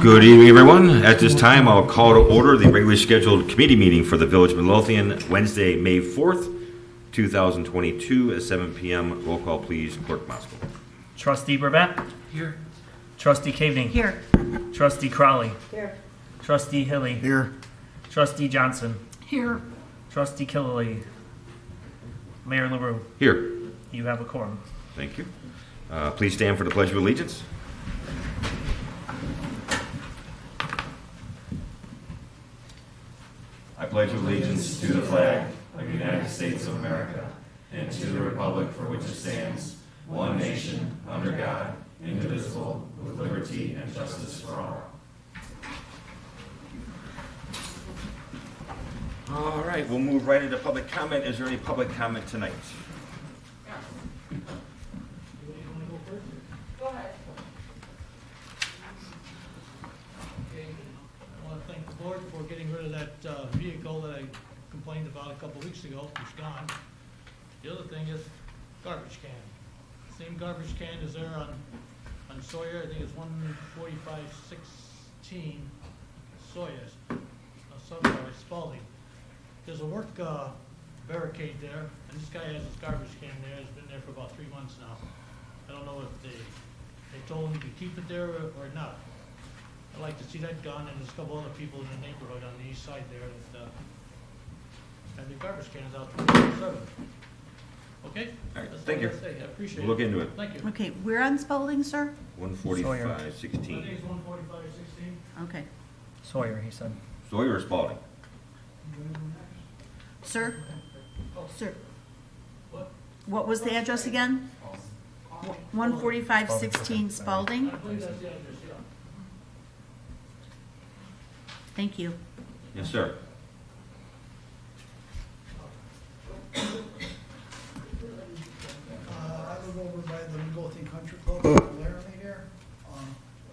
Good evening, everyone. At this time, I'll call to order the regularly scheduled committee meeting for the Village of Midlothian, Wednesday, May 4th, 2022 at 7 p.m. Roll call, please. Clerk Moskowitz. Trustee Burbett? Here. Trustee Caveney? Here. Trustee Crowley? Here. Trustee Hilly? Here. Trustee Johnson? Here. Trustee Killelea? Mayor LaRue? Here. You have a quorum. Thank you. Please stand for the Pledge of Allegiance. I pledge allegiance to the flag of the United States of America and to the republic for which it stands, one nation, under God, indivisible, with liberty and justice for all. All right, we'll move right into public comment. Is there any public comment tonight? I want to thank the board for getting rid of that vehicle that I complained about a couple weeks ago. It's gone. The other thing is garbage can. Same garbage can is there on Sawyer. I think it's 14516 Sawyer. Spalding. There's a work barricade there, and this guy has his garbage can there. It's been there for about 3 months now. I don't know if they told him he could keep it there or not. I'd like to see that gone, and there's a couple other people in the neighborhood on the east side there that have their garbage cans out 24/7. Okay? All right, That's thank all you. I gotta say. I appreciate We'll look it. into it. Thank you. Okay, we're on Spalding, sir? 14516. I think it's 14516. Okay. Sawyer, he said. Sawyer or Spalding? Sir? Sir, What? what was the address again? 14516 Spalding? I believe that's the address, yeah. Thank you. Yes, sir. I live over by the Midlothian Country Club in Laramie there. I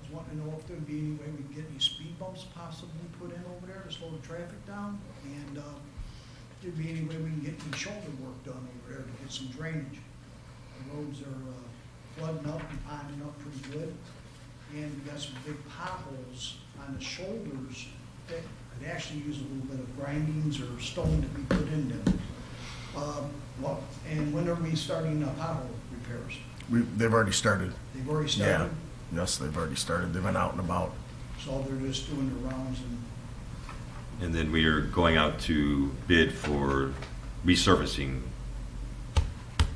was wanting to know if there'd be any way we could get any speed bumps possibly put in over there to slow the traffic down. And if there'd be any way we can get any shoulder work done over there to get some drainage. The roads are flooding up and ponding up pretty good. And we got some big potholes on the shoulders that could actually use a little bit of grindings or stone to be put in them. And when are we starting pothole repairs? They've already started. They've already Yeah. started? Yes, they've already started. They've been out and about. So they're just doing the rounds and, And then we are going out to bid for resurfacing.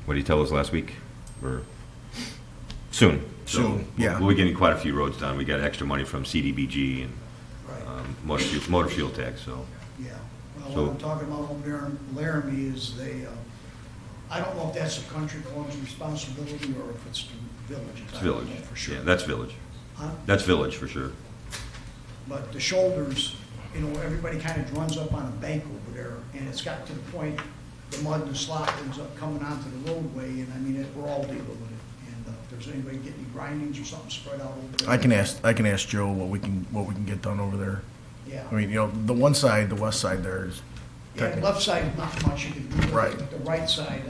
What did he tell us last week? Or soon. Soon, yeah. We'll be getting quite a few roads done. We got extra money from CDBG and right, motor fuel tax, so. yeah. Well, So- what I'm talking about over there in Laramie is I don't know if that's the country club's responsibility or if it's the village. It's village. For sure. Yeah, that's village. Huh? That's village for sure. But the shoulders, everybody kind of runs up on a bank over there, and it's got to the point, the mud and the slop ends up coming onto the roadway, and I mean, we're all dealing with it. And if there's anybody getting any grindings or something spread out over there. I can ask Joe what we can get done over there. Yeah. I mean, the one side, the west side there is Yeah, the left side, not much you can do. Right. But the right side,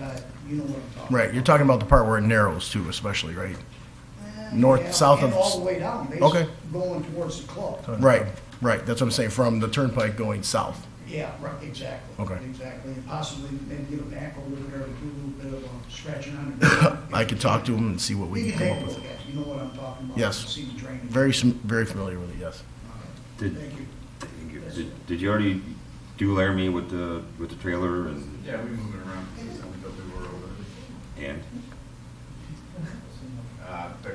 you know what I'm talking about. right. You're talking about the part where it narrows too, especially, right? North, Yeah, south and of- all the way down, Okay. basically, going towards the club. Right, right. That's what I'm saying. From the turnpike going south. Yeah, right, exactly. Okay. Exactly, and possibly maybe get a backhoe over there to do a little bit of scratching on the. I could talk to him and see what we You can can come take up a with. look at it, you know what I'm talking about. Yes. See the drainage. Very familiar with it. Yes. Did- Thank you. Did you already do Laramie with the trailer and? Yeah, we move it around, so we built the door over And? the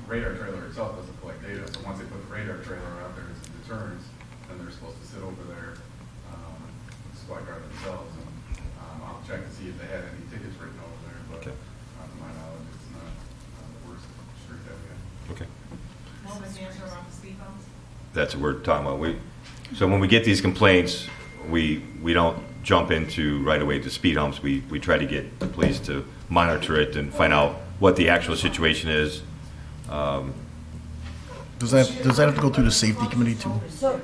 radar trailer itself doesn't collect data, so once they put the radar trailer out there, it turns, then they're supposed to sit over there, squad guard themselves, and, I'll check to see if they had any tickets written over there, but, Okay. to my knowledge, it's not, the worst street that we have. Okay. What was the answer about the speed bumps? That's what we're talking about. So when we get these complaints, we don't jump into right away to speed humps. We try to get the police to monitor it and find out what the actual situation is. Does that have to go through the safety committee too? So,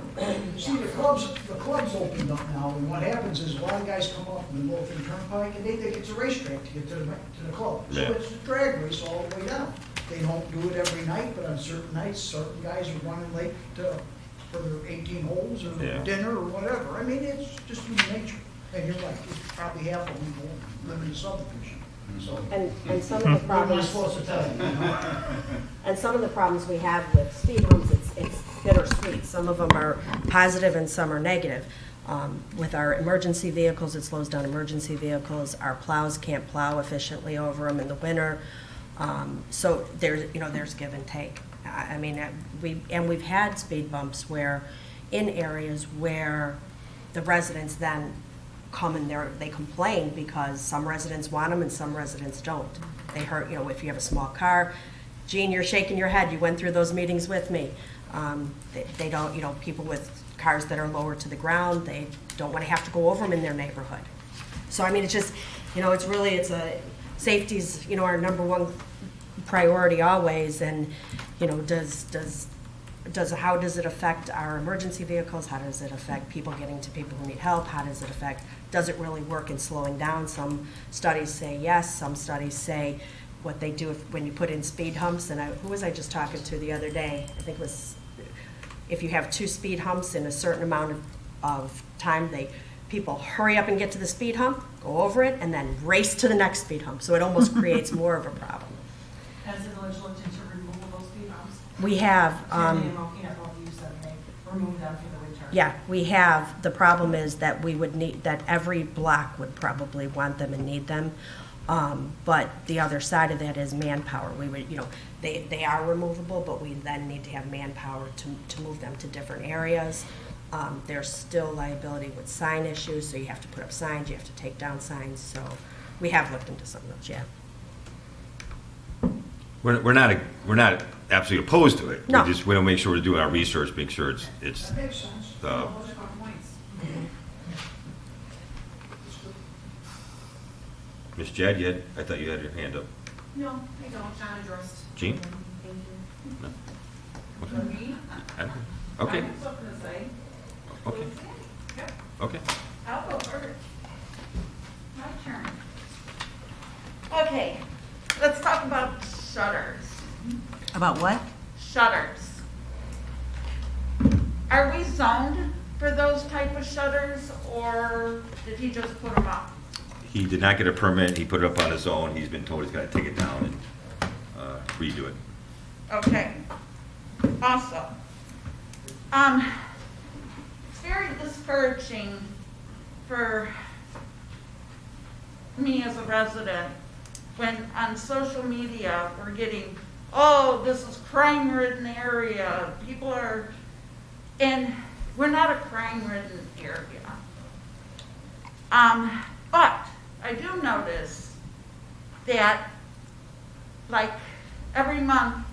see, the club's opened up now, and what happens is a lot of guys come off the Midlothian Turnpike, and they think it's a racetrack to get to the club. So Yeah. it's a drag race all the way down. They don't do it every night, but on certain nights, certain guys are running late for their 18 holes or Yeah. dinner or whatever. I mean, it's just human nature. And you're right, it's probably half of them go live in a subdivision, so. And some of the What am I problems, supposed to tell you, you know? and some of the problems we have with speed humps, it's bittersweet. Some of them are positive and some are negative. With our emergency vehicles, it slows down emergency vehicles. Our plows can't plow efficiently over them in the winter. So there's give and take. I mean, we've had speed bumps where, in areas where the residents then come in there, they complain because some residents want them and some residents don't. They hurt, if you have a small car. Gene, you're shaking your head, you went through those meetings with me. They don't, people with cars that are lower to the ground, they don't want to have to go over them in their neighborhood. So, I mean, it's just, safety's, our number one priority always, and, how does it affect our emergency vehicles? How does it affect people getting to people who need help? How does it affect, does it really work in slowing down? Some studies say yes, some studies say what they do when you put in speed humps, and who was I just talking to the other day? I think it was, if you have 2 speed humps in a certain amount of time, people hurry up and get to the speed hump, go over it, and then race to the next speed hump. So it almost creates more of a problem. Has the village looked into removal of those speed bumps? We have, You said they removed them for the winter. yeah, we have. The problem is that we would need, that every block would probably want them and need them. But the other side of that is manpower. We would, they are removable, but we then need to have manpower to move them to different areas. There's still liability with sign issues, so you have to put up signs, you have to take down signs, so we have looked into some of those, yeah. We're not absolutely opposed to it. No. We want to make sure we're doing our research, make sure it's That makes sense. uh, Those are good points. Ms. Jed, I thought you had your hand up. No, I don't, not addressed. Jean? Thank you. No? For me? Okay, I have something to say. okay, Yep, okay. I'll go first. My turn. Okay, let's talk about shutters. About what? Shutters. Are we zoned for those type of shutters, or did he just put them up? He did not get a permit, he put it up on his own, he's been told he's got to take it down and redo it. Okay. Also, it's very discouraging for me as a resident when on social media we're getting, oh, this is crime-ridden area, people are, and we're not a crime-ridden area. But I do notice that, like, every month,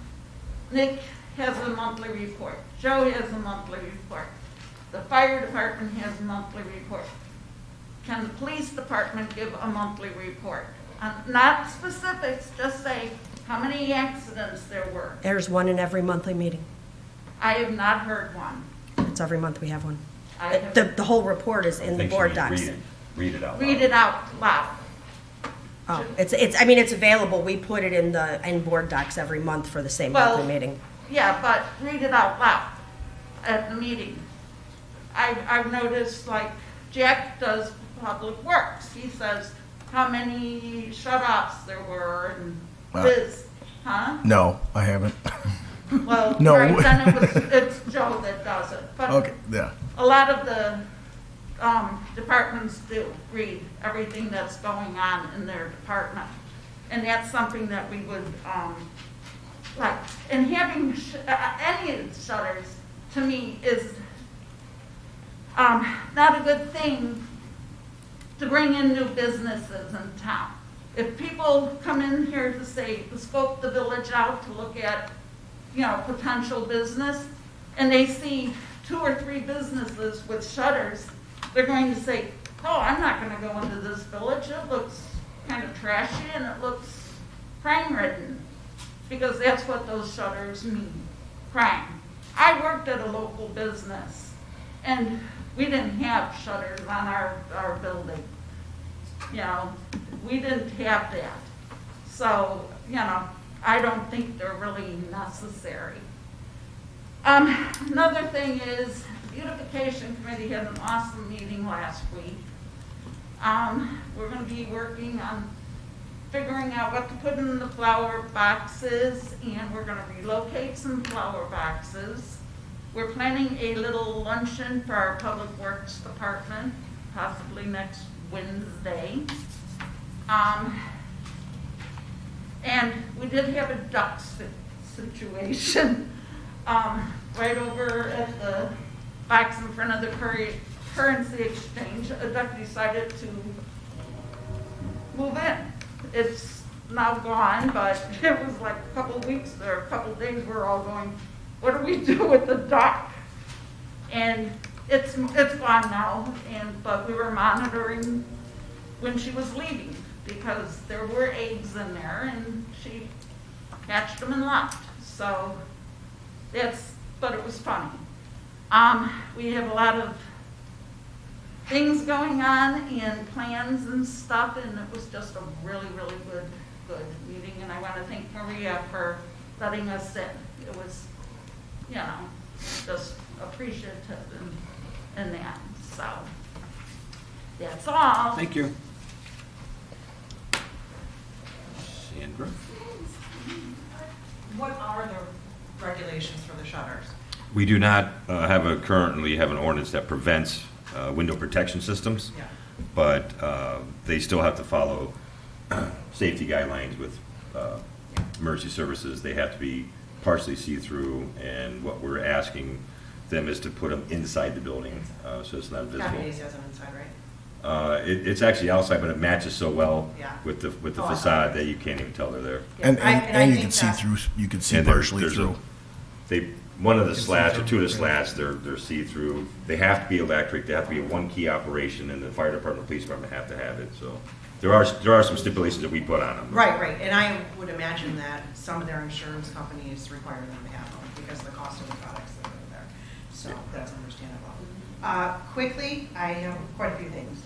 Nick has a monthly report, Joe has a monthly report, the fire department has a monthly report. Can the police department give a monthly report? Not specifics, just say how many accidents there were. There's one in every monthly meeting. I have not heard one. It's every month we have one. I have- The whole report is I in the think she board means docs. Read it out loud. Read it out loud. Oh, it's available. We put it in board docs every month for the same Well- monthly meeting. Yeah, but read it out loud at the meeting. I've noticed, like, Jack does public works. He says how many shut-offs there were and this, huh? No, I haven't. Well, No. right, then it's Joe that does it. But Okay, yeah. a lot of the departments do read everything that's going on in their department. And that's something that we would like. And having any of the shutters, to me, is not a good thing to bring in new businesses in town. If people come in here to say, to scope the village out to look at, potential business, and they see 2 or 3 businesses with shutters, they're going to say, oh, I'm not gonna go into this village, it looks kind of trashy and it looks crime-ridden, because that's what those shutters mean, crime. I worked at a local business, and we didn't have shutters on our building. We didn't have that. So, I don't think they're really necessary. Another thing is, beautification committee had an awesome meeting last week. We're gonna be working on figuring out what to put in the flower boxes, and we're gonna relocate some flower boxes. We're planning a little luncheon for our public works department, possibly next Wednesday. And we did have a duck situation, right over at the box in front of the currency exchange. A duck decided to move in. It's now gone, but it was like a couple of weeks or a couple of days, we're all going, what do we do with the duck? And it's gone now, but we were monitoring when she was leaving, because there were eggs in there, and she hatched them and left. So but it was funny. We have a lot of things going on and plans and stuff, and it was just a really, really good meeting, and I want to thank Maria for letting us in. It was, just appreciative and that, so that's all. Thank you. Sandra? What are the regulations for the shutters? We do not currently have an ordinance that prevents window protection systems, Yeah. but they still have to follow safety guidelines with emergency services. They have to be partially see-through, and what we're asking them is to put them inside the building, so it's not visible. Cafe has them inside, right? It's actually outside, but it matches so well Yeah. with the Oh, I facade love that you can't even tell they're there. Yeah, And, I and you think can see that- through, you can see And there- partially there's through. One of the slats, or two of the slats, they're see-through. They have to be electric, they have to be a one-key operation, and the fire department, police department have to have it, so. There are some stipulations that we put on them. Right, and I would imagine that some of their insurance companies require them to have them because of the cost of the products that are there. So that's understandable. Quickly, I have quite a few things.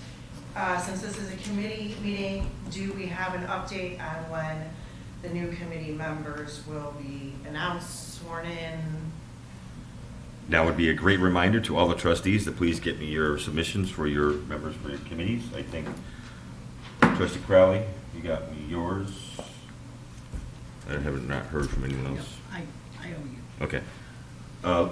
Since this is a committee meeting, do we have an update on when the new committee members will be announced, sworn in? That would be a great reminder to all the trustees to please get me your submissions for your members for your committees. I think Trustee Crowley, you got me yours. I haven't not heard from anyone else. I owe you. Okay.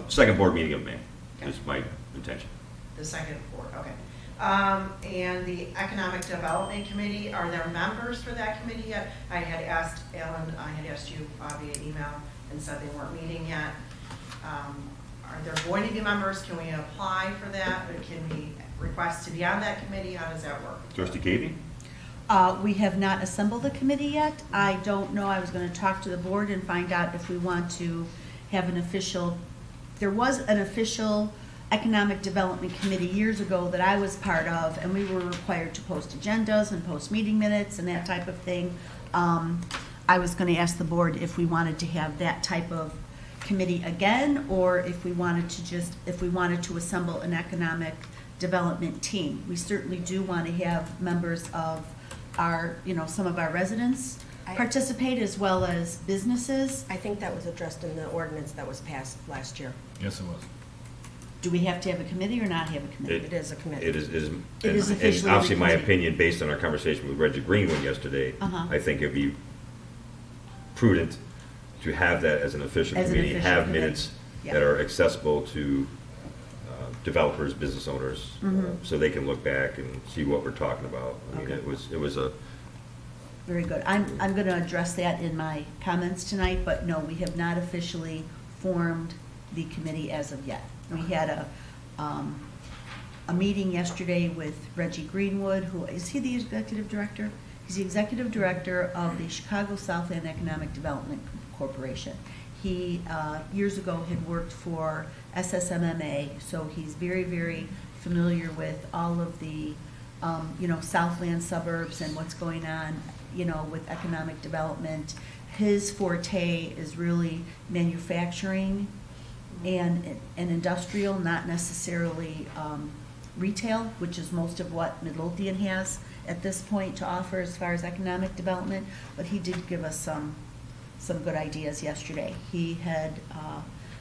Second board meeting of May is my intention. The second board, okay. And the Economic Development Committee, are there members for that committee yet? I had asked Ellen, I had asked you via email and said they weren't meeting yet. Are there going to be members? Can we apply for that? Or can we request to be on that committee? How does that work? Trustee Cavey? We have not assembled a committee yet. I don't know, I was gonna talk to the board and find out if we want to have an official, there was an official Economic Development Committee years ago that I was part of, and we were required to post agendas and post meeting minutes and that type of thing. I was gonna ask the board if we wanted to have that type of committee again, or if we wanted to assemble an economic development team. We certainly do want to have members of our, some of our residents participate, as well as businesses. I think that was addressed in the ordinance that was passed last year. Yes, it was. Do we have to have a committee or not have a committee? It is a committee. It is, It is and officially obviously my committee. opinion, based on our conversation with Reggie Greenwood yesterday, Uh-huh. I think it'd be prudent to have that as an official As an committee, official have committee. minutes Yeah. that are accessible to developers, business owners, so they can look back and see what we're talking about. I mean, Okay. it was a, Very good. I'm going to address that in my comments tonight, but no, we have not officially formed the committee as of yet. We had a meeting yesterday with Reggie Greenwood, who, is he the executive director? He's the executive director of the Chicago Southland Economic Development Corporation. He, years ago, had worked for SSMMA, so he's very, very familiar with all of the, Southland suburbs and what's going on, with economic development. His forte is really manufacturing and industrial, not necessarily retail, which is most of what Midlothian has at this point to offer as far as economic development. But he did give us some some good ideas yesterday. He had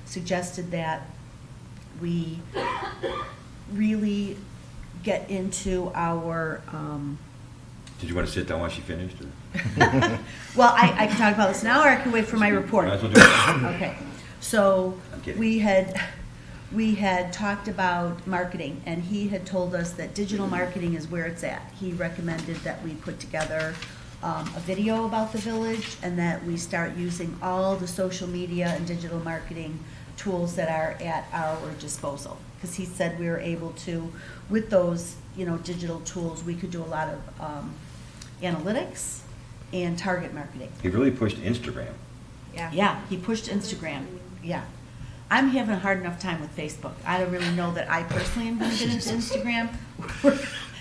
suggested that we really get into our, Did you want to sit down while she finished? Or? well, I can talk about this now, or I can wait for my report. Might as well do it. Okay, so I'm kidding. we had talked about marketing, and he had told us that digital marketing is where it's at. He recommended that we put together a video about the village, and that we start using all the social media and digital marketing tools that are at our disposal. Because he said we were able to, with those, digital tools, we could do a lot of analytics and target marketing. He really pushed Instagram. Yeah, he pushed Instagram, yeah. I'm having a hard enough time with Facebook. I don't really know that I personally am gonna get into Instagram.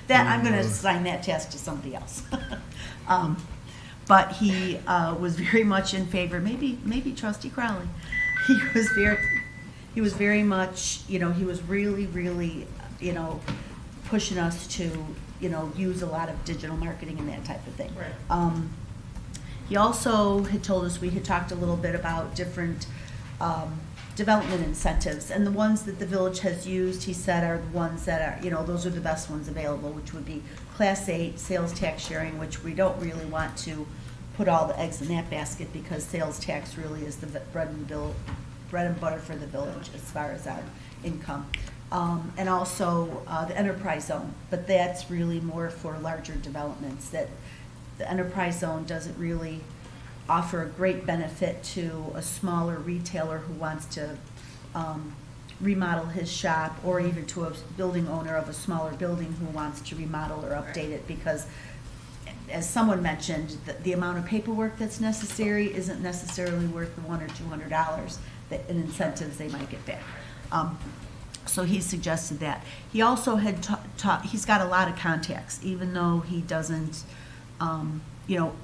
That, I'm gonna assign that task to somebody else. But he was very much in favor, maybe Trustee Crowley. He was very much, he was really, pushing us to, use a lot of digital marketing and that type of thing. Right. He also had told us, we had talked a little bit about different development incentives, and the ones that the village has used, he said, are the ones that are, those are the best ones available, which would be Class 8 sales tax sharing, which we don't really want to put all the eggs in that basket, because sales tax really is the bread and butter for the village as far as our income. And also the enterprise zone, but that's really more for larger developments. That the enterprise zone doesn't really offer a great benefit to a smaller retailer who wants to remodel his shop, or even to a building owner of a smaller building who wants to remodel or update it, because as someone mentioned, the amount of paperwork that's necessary isn't necessarily worth the $100 or $200 that in incentives they might get back. So he suggested that. He also had he's got a lot of contacts, even though he doesn't,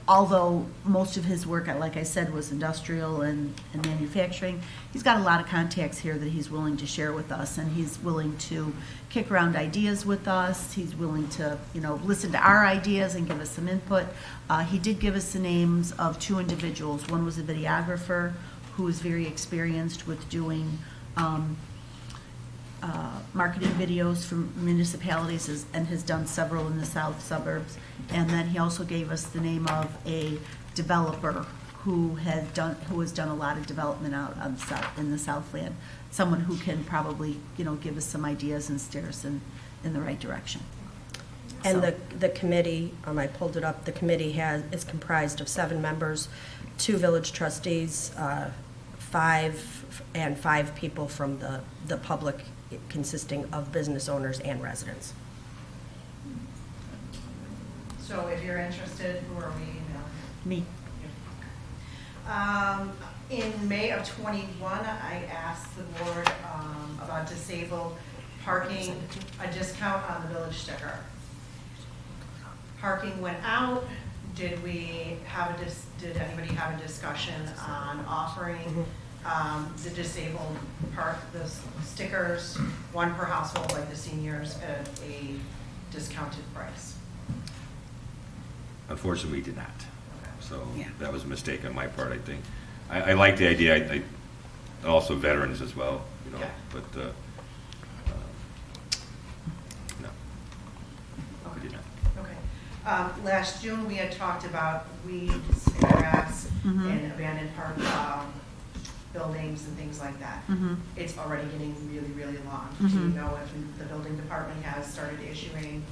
although most of his work, like I said, was industrial and manufacturing, he's got a lot of contacts here that he's willing to share with us, and he's willing to kick around ideas with us. He's willing to, listen to our ideas and give us some input. He did give us the names of 2 individuals. One was a videographer who is very experienced with doing marketing videos for municipalities and has done several in the south suburbs. And then he also gave us the name of a developer who has done a lot of development out on in the Southland. Someone who can probably, give us some ideas and steer us in the right direction. And So- the committee, I pulled it up, the committee is comprised of 7 members, 2 village trustees, 5 people from the public, consisting of business owners and residents. So if you're interested, who are we emailing? Me. In May of '21, I asked the board about disabled parking, a discount on the village sticker. Parking went out. Did anybody have a discussion on offering the disabled the stickers, 1 per household, like the seniors, at a discounted price? Unfortunately, we did not. So Yeah. that was a mistake on my part, I think. I like the idea. I also veterans as well, Yeah. but no, we did not. Okay. Last June, we had talked about weeds, grass, and abandoned park buildings and things like that. It's already getting really long. Do you know if the building department has started issuing,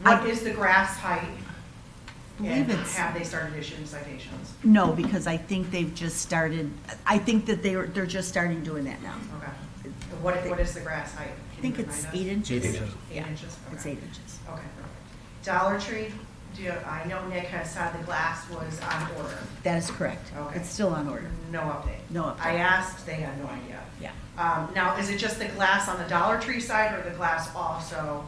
what is the grass height? And have they started issuing citations? No, because I think they've just started, I think that they're just starting doing that now. Okay. What is the grass height? I think it's 8 inches. 8 inches. 8 Yeah, inches? it's Okay. 8 inches. Okay. Dollar Tree, I know Nick has said the glass was on order. That is correct. Okay. It's still on order. No update. No update. I asked, they had no idea. Yeah. Now, is it just the glass on the Dollar Tree side, or the glass also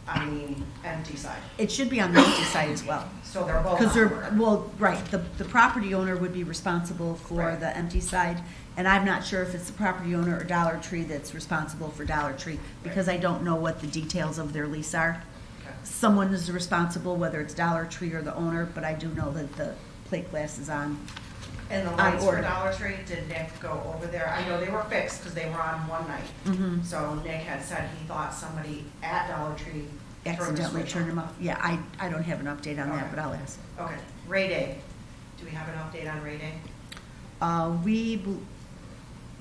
on the empty side? It should be on the empty side as well. So they're both Because on they're, order? well, right, the property owner would be responsible for Right. the empty side, and I'm not sure if it's the property owner or Dollar Tree that's responsible for Dollar Tree, because I don't know what the details of their lease are. Okay. Someone is responsible, whether it's Dollar Tree or the owner, but I do know that the plate glass is on And the lights for order. Dollar Tree, did Nick go over there? I know they were fixed because they were on one night. Mhm. So Nick had said he thought somebody at Dollar Tree turned the Accidentally switch turned on. them off. Yeah, I don't have an update on Okay. that, but I'll ask. Okay, Ray Day. Do we have an update on Ray Day?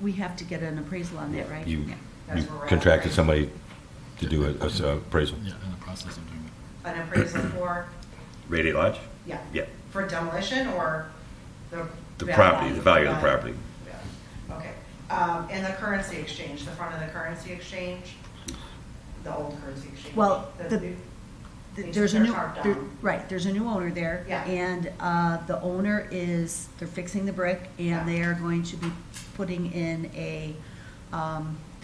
We have to get an appraisal on that, right? You Yeah. That's where we're at, contracted right? somebody to do a appraisal. Yeah, in the process of doing it. An appraisal for, Radiate Lodge? yeah. Yeah. For demolition or the? The property, the value of the property. Yeah. Okay. And the currency exchange, the front of the currency exchange, the old currency exchange. Well, new- they There's a took new, their tarp there- down. right, there's a new owner there. Yeah. And the owner they're fixing the brick, Yeah. and they are going to be putting in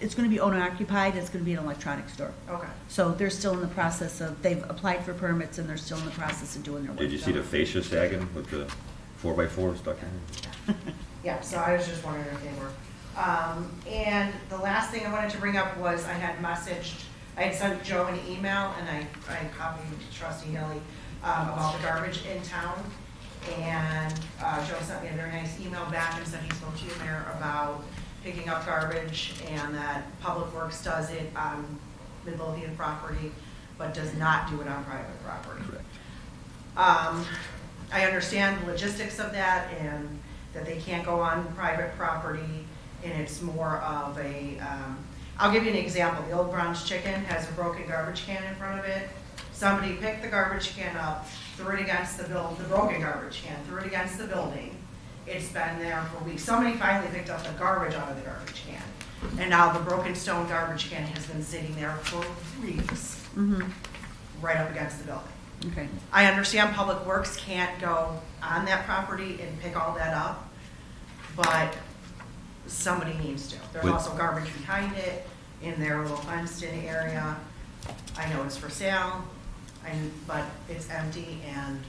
it's going to be owner occupied, it's going to be an electronic store. Okay. So they're still in the process they've applied for permits, and they're still in the process of doing their work. Did you see the fascia sagging with the 4x4 stuck in? Yeah, so I was just wondering if they were. And the last thing I wanted to bring up was I had sent Joe an email, and I copied Trustee Hilly about the garbage in town. And Joe sent me a very nice email back and said he spoke to you, Mayor, about picking up garbage, and that Public Works does it on Midlothian property, but does not do it on private property. Correct. I understand the logistics of that, and that they can't go on private property, and it's more of I'll give you an example. The old Brown's Chicken has a broken garbage can in front of it. Somebody picked the garbage can up, threw it against the broken garbage can, threw it against the building. It's been there for weeks. Somebody finally picked up the garbage out of the garbage can. And now the broken stone garbage can has been sitting there for weeks, Mhm. right up against the building. Okay. I understand Public Works can't go on that property and pick all that up, but somebody needs to. There's But- also garbage behind it in their little fenced-in area. I know it's for sale, but it's empty, and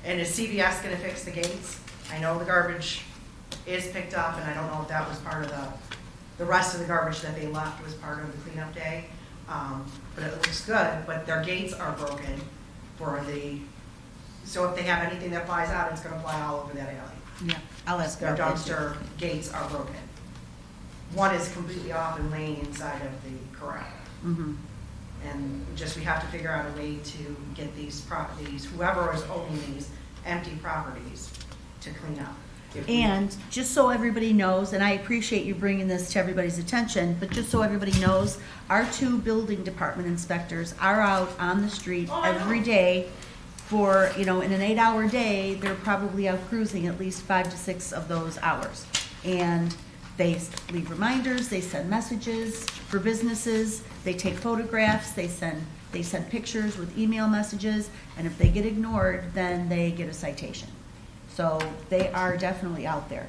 is CVS gonna fix the gates? I know the garbage is picked up, and I don't know if that was part of the rest of the garbage that they left was part of the cleanup day. But it looks good, but their gates are broken so if they have anything that flies out, it's gonna fly all over that alley. Yeah, I'll ask Their her. dumpster gates are broken. One is completely off and laying inside of the corral. Mhm. And we have to figure out a way to get these properties, whoever is owning these empty properties, to clean up. If we- And just so everybody knows, and I appreciate you bringing this to everybody's attention, but just so everybody knows, our 2 building department inspectors are out on the street Oh, I know. every day for, in an 8-hour day, they're probably out cruising at least 5 to 6 of those hours. And they leave reminders, they send messages for businesses, they take photographs, they send pictures with email messages, and if they get ignored, then they get a citation. So they are definitely out there,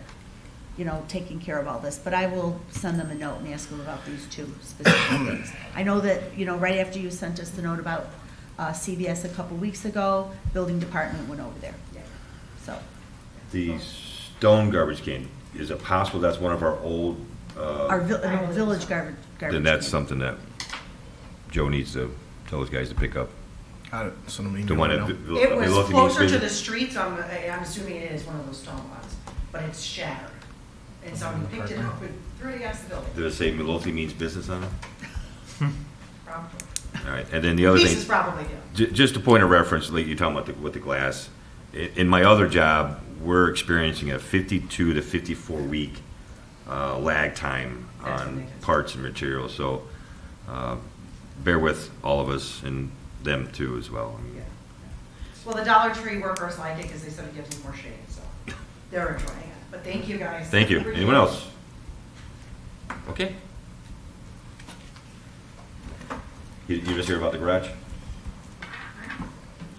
taking care of all this. But I will send them a note and ask them about these 2 specific things. I know that, right after you sent us the note about CVS a couple weeks ago, building department went over there. Yeah. So, The stone garbage can, is it possible that's one of our old, our village garbage. then that's can. something that Joe needs to tell those guys to pick up. Send them an The email one right at now. It was Midlothian closer to Business- the streets, I'm assuming it is one of those stone ones, but it's shattered. And somebody picked it up and threw it against the building. Did it say Midlothian means business on it? Probably. All right, and then the other thing. Pieces probably do. Just a point of reference, like you're talking about with the glass. In my other job, we're experiencing a 52 to 54 week lag time That's on ridiculous. parts and materials. So bear with all of us and them too as well. Yeah. Well, the Dollar Tree workers like it because they said it gives them more shade, so they're enjoying it. But thank you, guys. Thank you. Anyone else? Okay. You just hear about the garage?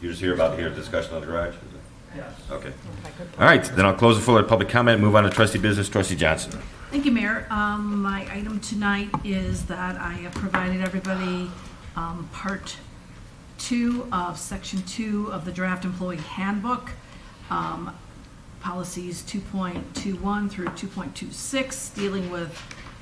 You just hear about the discussion on the garage? Yes. Okay. All right, then I'll close the floor to public comment, move on to trustee business, trustee Johnson. Thank you, Mayor. My item tonight is that I have provided everybody Part 2 of Section 2 of the Draft Employee Handbook, policies 2.21 through 2.26, dealing with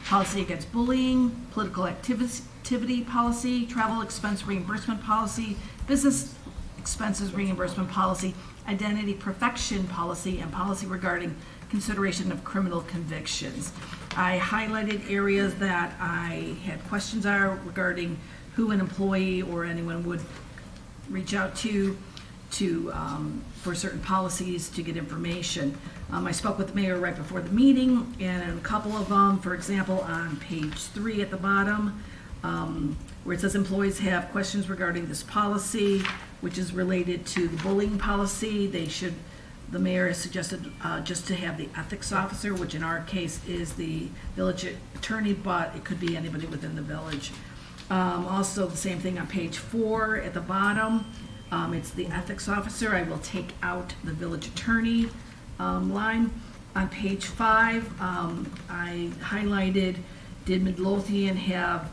policy against bullying, political activity policy, travel expense reimbursement policy, business expenses reimbursement policy, identity perfection policy, and policy regarding consideration of criminal convictions. I highlighted areas that I had questions are regarding who an employee or anyone would reach out to for certain policies to get information. I spoke with the mayor right before the meeting, and a couple of them, for example, on page 3 at the bottom, where it says employees have questions regarding this policy, which is related to the bullying policy, the mayor has suggested just to have the ethics officer, which in our case is the village attorney, but it could be anybody within the village. Also, the same thing on page 4 at the bottom. It's the ethics officer. I will take out the village attorney line. On page 5, I highlighted, did Midlothian have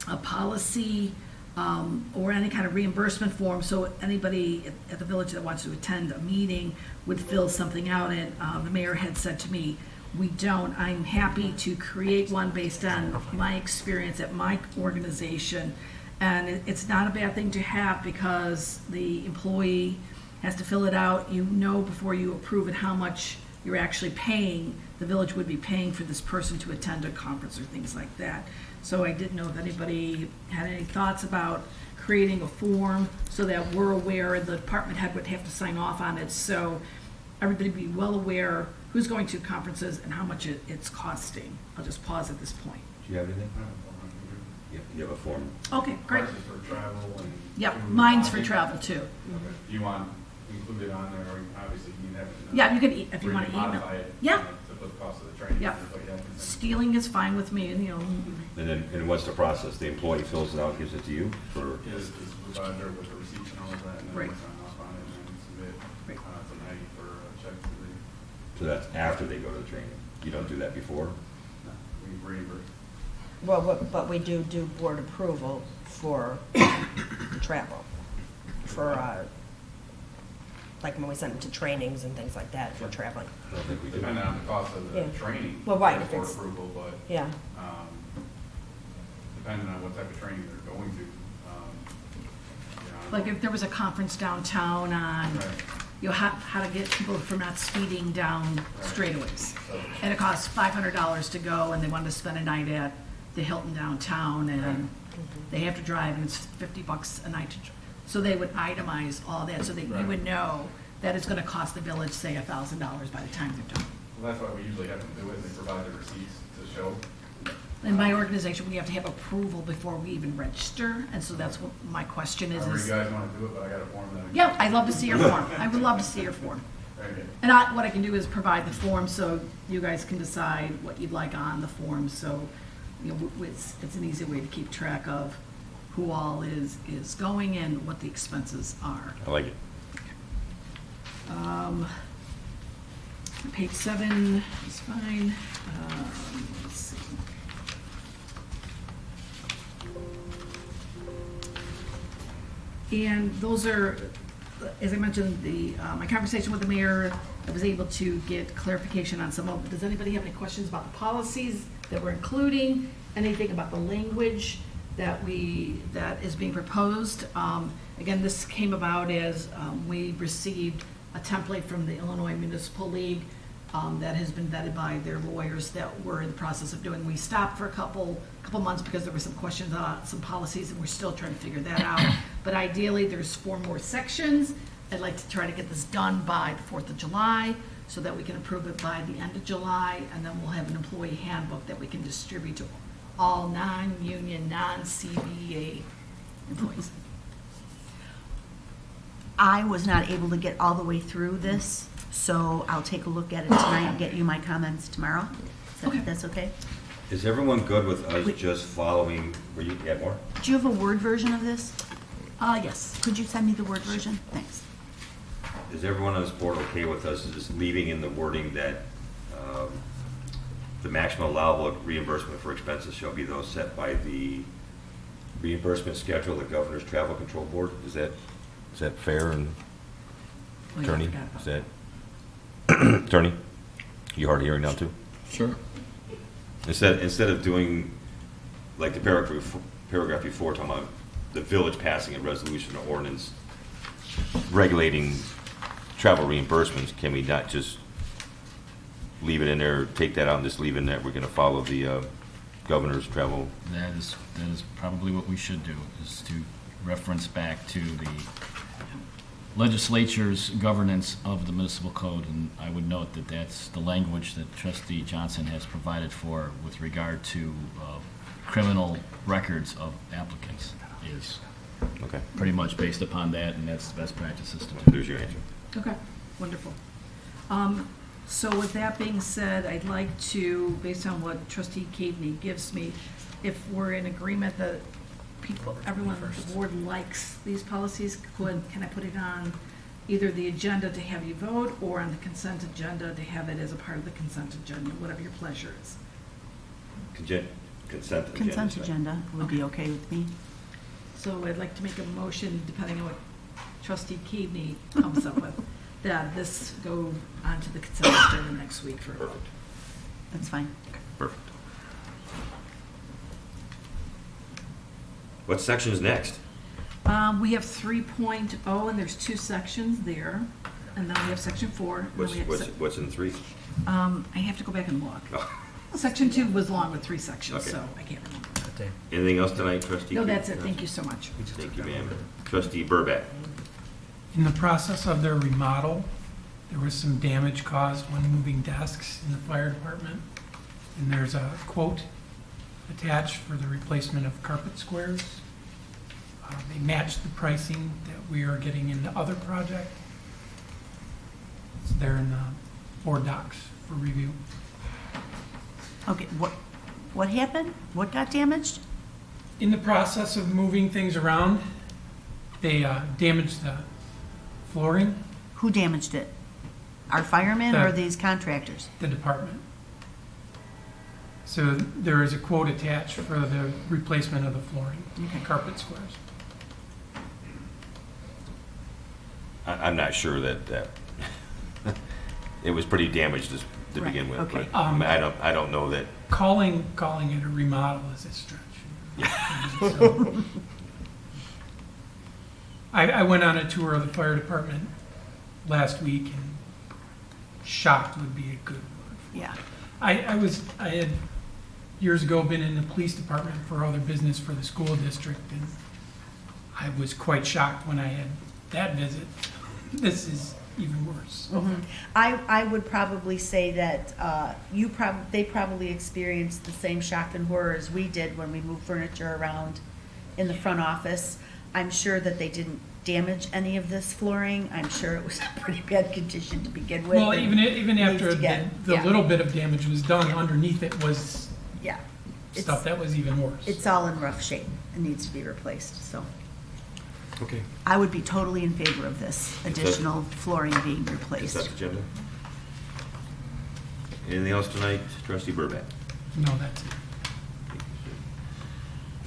a policy or any kind of reimbursement form, so anybody at the village that wants to attend a meeting would fill something out, and the mayor had said to me, we don't. I'm happy to create one based on my experience at my organization, and it's not a bad thing to have because the employee has to fill it out. You know before you approve it how much you're actually paying. The village would be paying for this person to attend a conference or things like that. So I didn't know if anybody had any thoughts about creating a form so that we're aware, the department head would have to sign off on it, so everybody be well aware who's going to conferences and how much it's costing. I'll just pause at this point. Do you have anything? You have a form? Okay, great. Prices for travel and. Yep, food, mine's for lodging. travel too. Okay. Do you want included on there, or obviously you have it? Yeah, you could, if you Or want to email. modify it, Yeah, To put the cost of the training. Yep. and stuff like that, and then- stealing is fine with me, and And what's the process? The employee fills it out, gives it to you for? Is provide her with the receipts and all of that, and then Right. we sign off on it and then submit Right. tonight for a check to the, So that's after they go to the training. You don't do that before? we reimburse. Well, but we do board approval for travel, for, like when we send them to trainings and things like that for traveling. I don't think we do. Depending on the cost of the Yeah. training. Well, right, there's if board it's- approval, but, Yeah, depending on what type of training they're going to, like if there was a conference downtown on, Right. how to get people from not speeding down Right. straightaways. So- And it costs $500 to go, and they wanted to spend a night at the Hilton downtown, and they have to drive, and it's $50 a night. So they would itemize all that, so that you Right. would know that it's gonna cost the village, say, $1,000 by the time they're done. Well, that's why we usually have them do it, they provide the receipts to show. In my organization, we have to have approval before we even register, and so that's what my question is. However you guys want to do it, but I got a form that. Yeah, I'd love to see your form. I would love to see your form. Very good. And what I can do is provide the form so you guys can decide what you'd like on the form, so, it's an easy way to keep track of who all is going and what the expenses are. I like it. Page 7 is fine. Let's see. And those are, as I mentioned, my conversation with the mayor, I was able to get clarification on some of them. Does anybody have any questions about the policies that we're including? Anything about the language that is being proposed? Again, this came about as we received a template from the Illinois Municipal League that has been vetted by their lawyers that we're in the process of doing. We stopped for a couple months because there were some questions on some policies, and we're still trying to figure that out. But ideally, there's 4 more sections. I'd like to try to get this done by the 4th of July so that we can approve it by the end of July, and then we'll have an employee handbook that we can distribute to all non-union, non-CBA employees. I was not able to get all the way through this, so I'll take a look at it tonight and get you my comments tomorrow. Okay. That's okay? Is everyone good with us Wait. just following, were you, get more? Do you have a Word version of this? Yes. Could you send me the Word version? Thanks. Is everyone on this board okay with us just leaving in the wording that the maximum allowable reimbursement for expenses shall be those set by the reimbursement schedule of the Governor's Travel Control Board? Is that fair? And Oh, yeah, I Attorney, forgot about is that, Attorney, you hard of hearing now too? Sure. Instead of doing, like the paragraph before, talking about the village passing a resolution or ordinance regulating travel reimbursements, can we not just leave it in there, take that out and just leave in that we're gonna follow the governor's travel? That is probably what we should do, is to reference back to the legislature's governance of the municipal code, and I would note that that's the language that Trustee Johnson has provided for with regard to criminal records of applicants is Okay, pretty much based upon that, and that's the best practices to do. there's your answer. Okay, wonderful. So with that being said, I'd like to, based on what Trustee Caveney gives me, if we're in agreement that everyone on the board likes these policies, can I put it on either the agenda to have you vote or on the consent agenda to have it as a part of the consent agenda, whatever your pleasure is? Consent agenda. Consent agenda would be okay with me. So I'd like to make a motion, depending on what Trustee Caveney comes up with, that this go onto the consent agenda next week for a vote. Perfect, That's fine. perfect. What section is next? We have 3.0, and there's 2 sections there, and then we have section 4. and then we have What's in 3? I have to go back and look. Oh, Section 2 was long with 3 sections, Okay. so I can't remember. anything else tonight, Trustee? No, that's it, thank you so much. Thank you, ma'am. Trustee Burback. In the process of their remodel, there was some damage caused when moving desks in the fire department. And there's a quote attached for the replacement of carpet squares. They matched the pricing that we are getting in the other project. It's there in the board docs for review. Okay, what happened? What got damaged? In the process of moving things around, they damaged the flooring, Who damaged it? Our firemen or The- these contractors? the department. So there is a quote attached for the replacement of the flooring, Okay. carpet squares. I'm not sure that it was pretty damaged to Right, begin with, okay. but I don't know that. Calling it a remodel is a stretch. So, I went on a tour of the fire department last week, and shocked would be a good word. Yeah. I had years ago been in the police department for other business for the school district, and I was quite shocked when I had that visit. This is even worse. I would probably say that they probably experienced the same shock and horror as we did when we moved furniture around in the front office. I'm sure that they didn't damage any of this flooring. I'm sure it was in pretty bad condition to begin with. Well, and even needs after to get- the yeah. little bit of damage was done, Yeah. underneath it was Yeah. stuff that was even worse. It's all in rough shape and needs to be replaced, so. Okay. I would be totally in favor of this additional flooring being replaced. Consent agenda. Anything else tonight, Trustee Burback? No, that's it.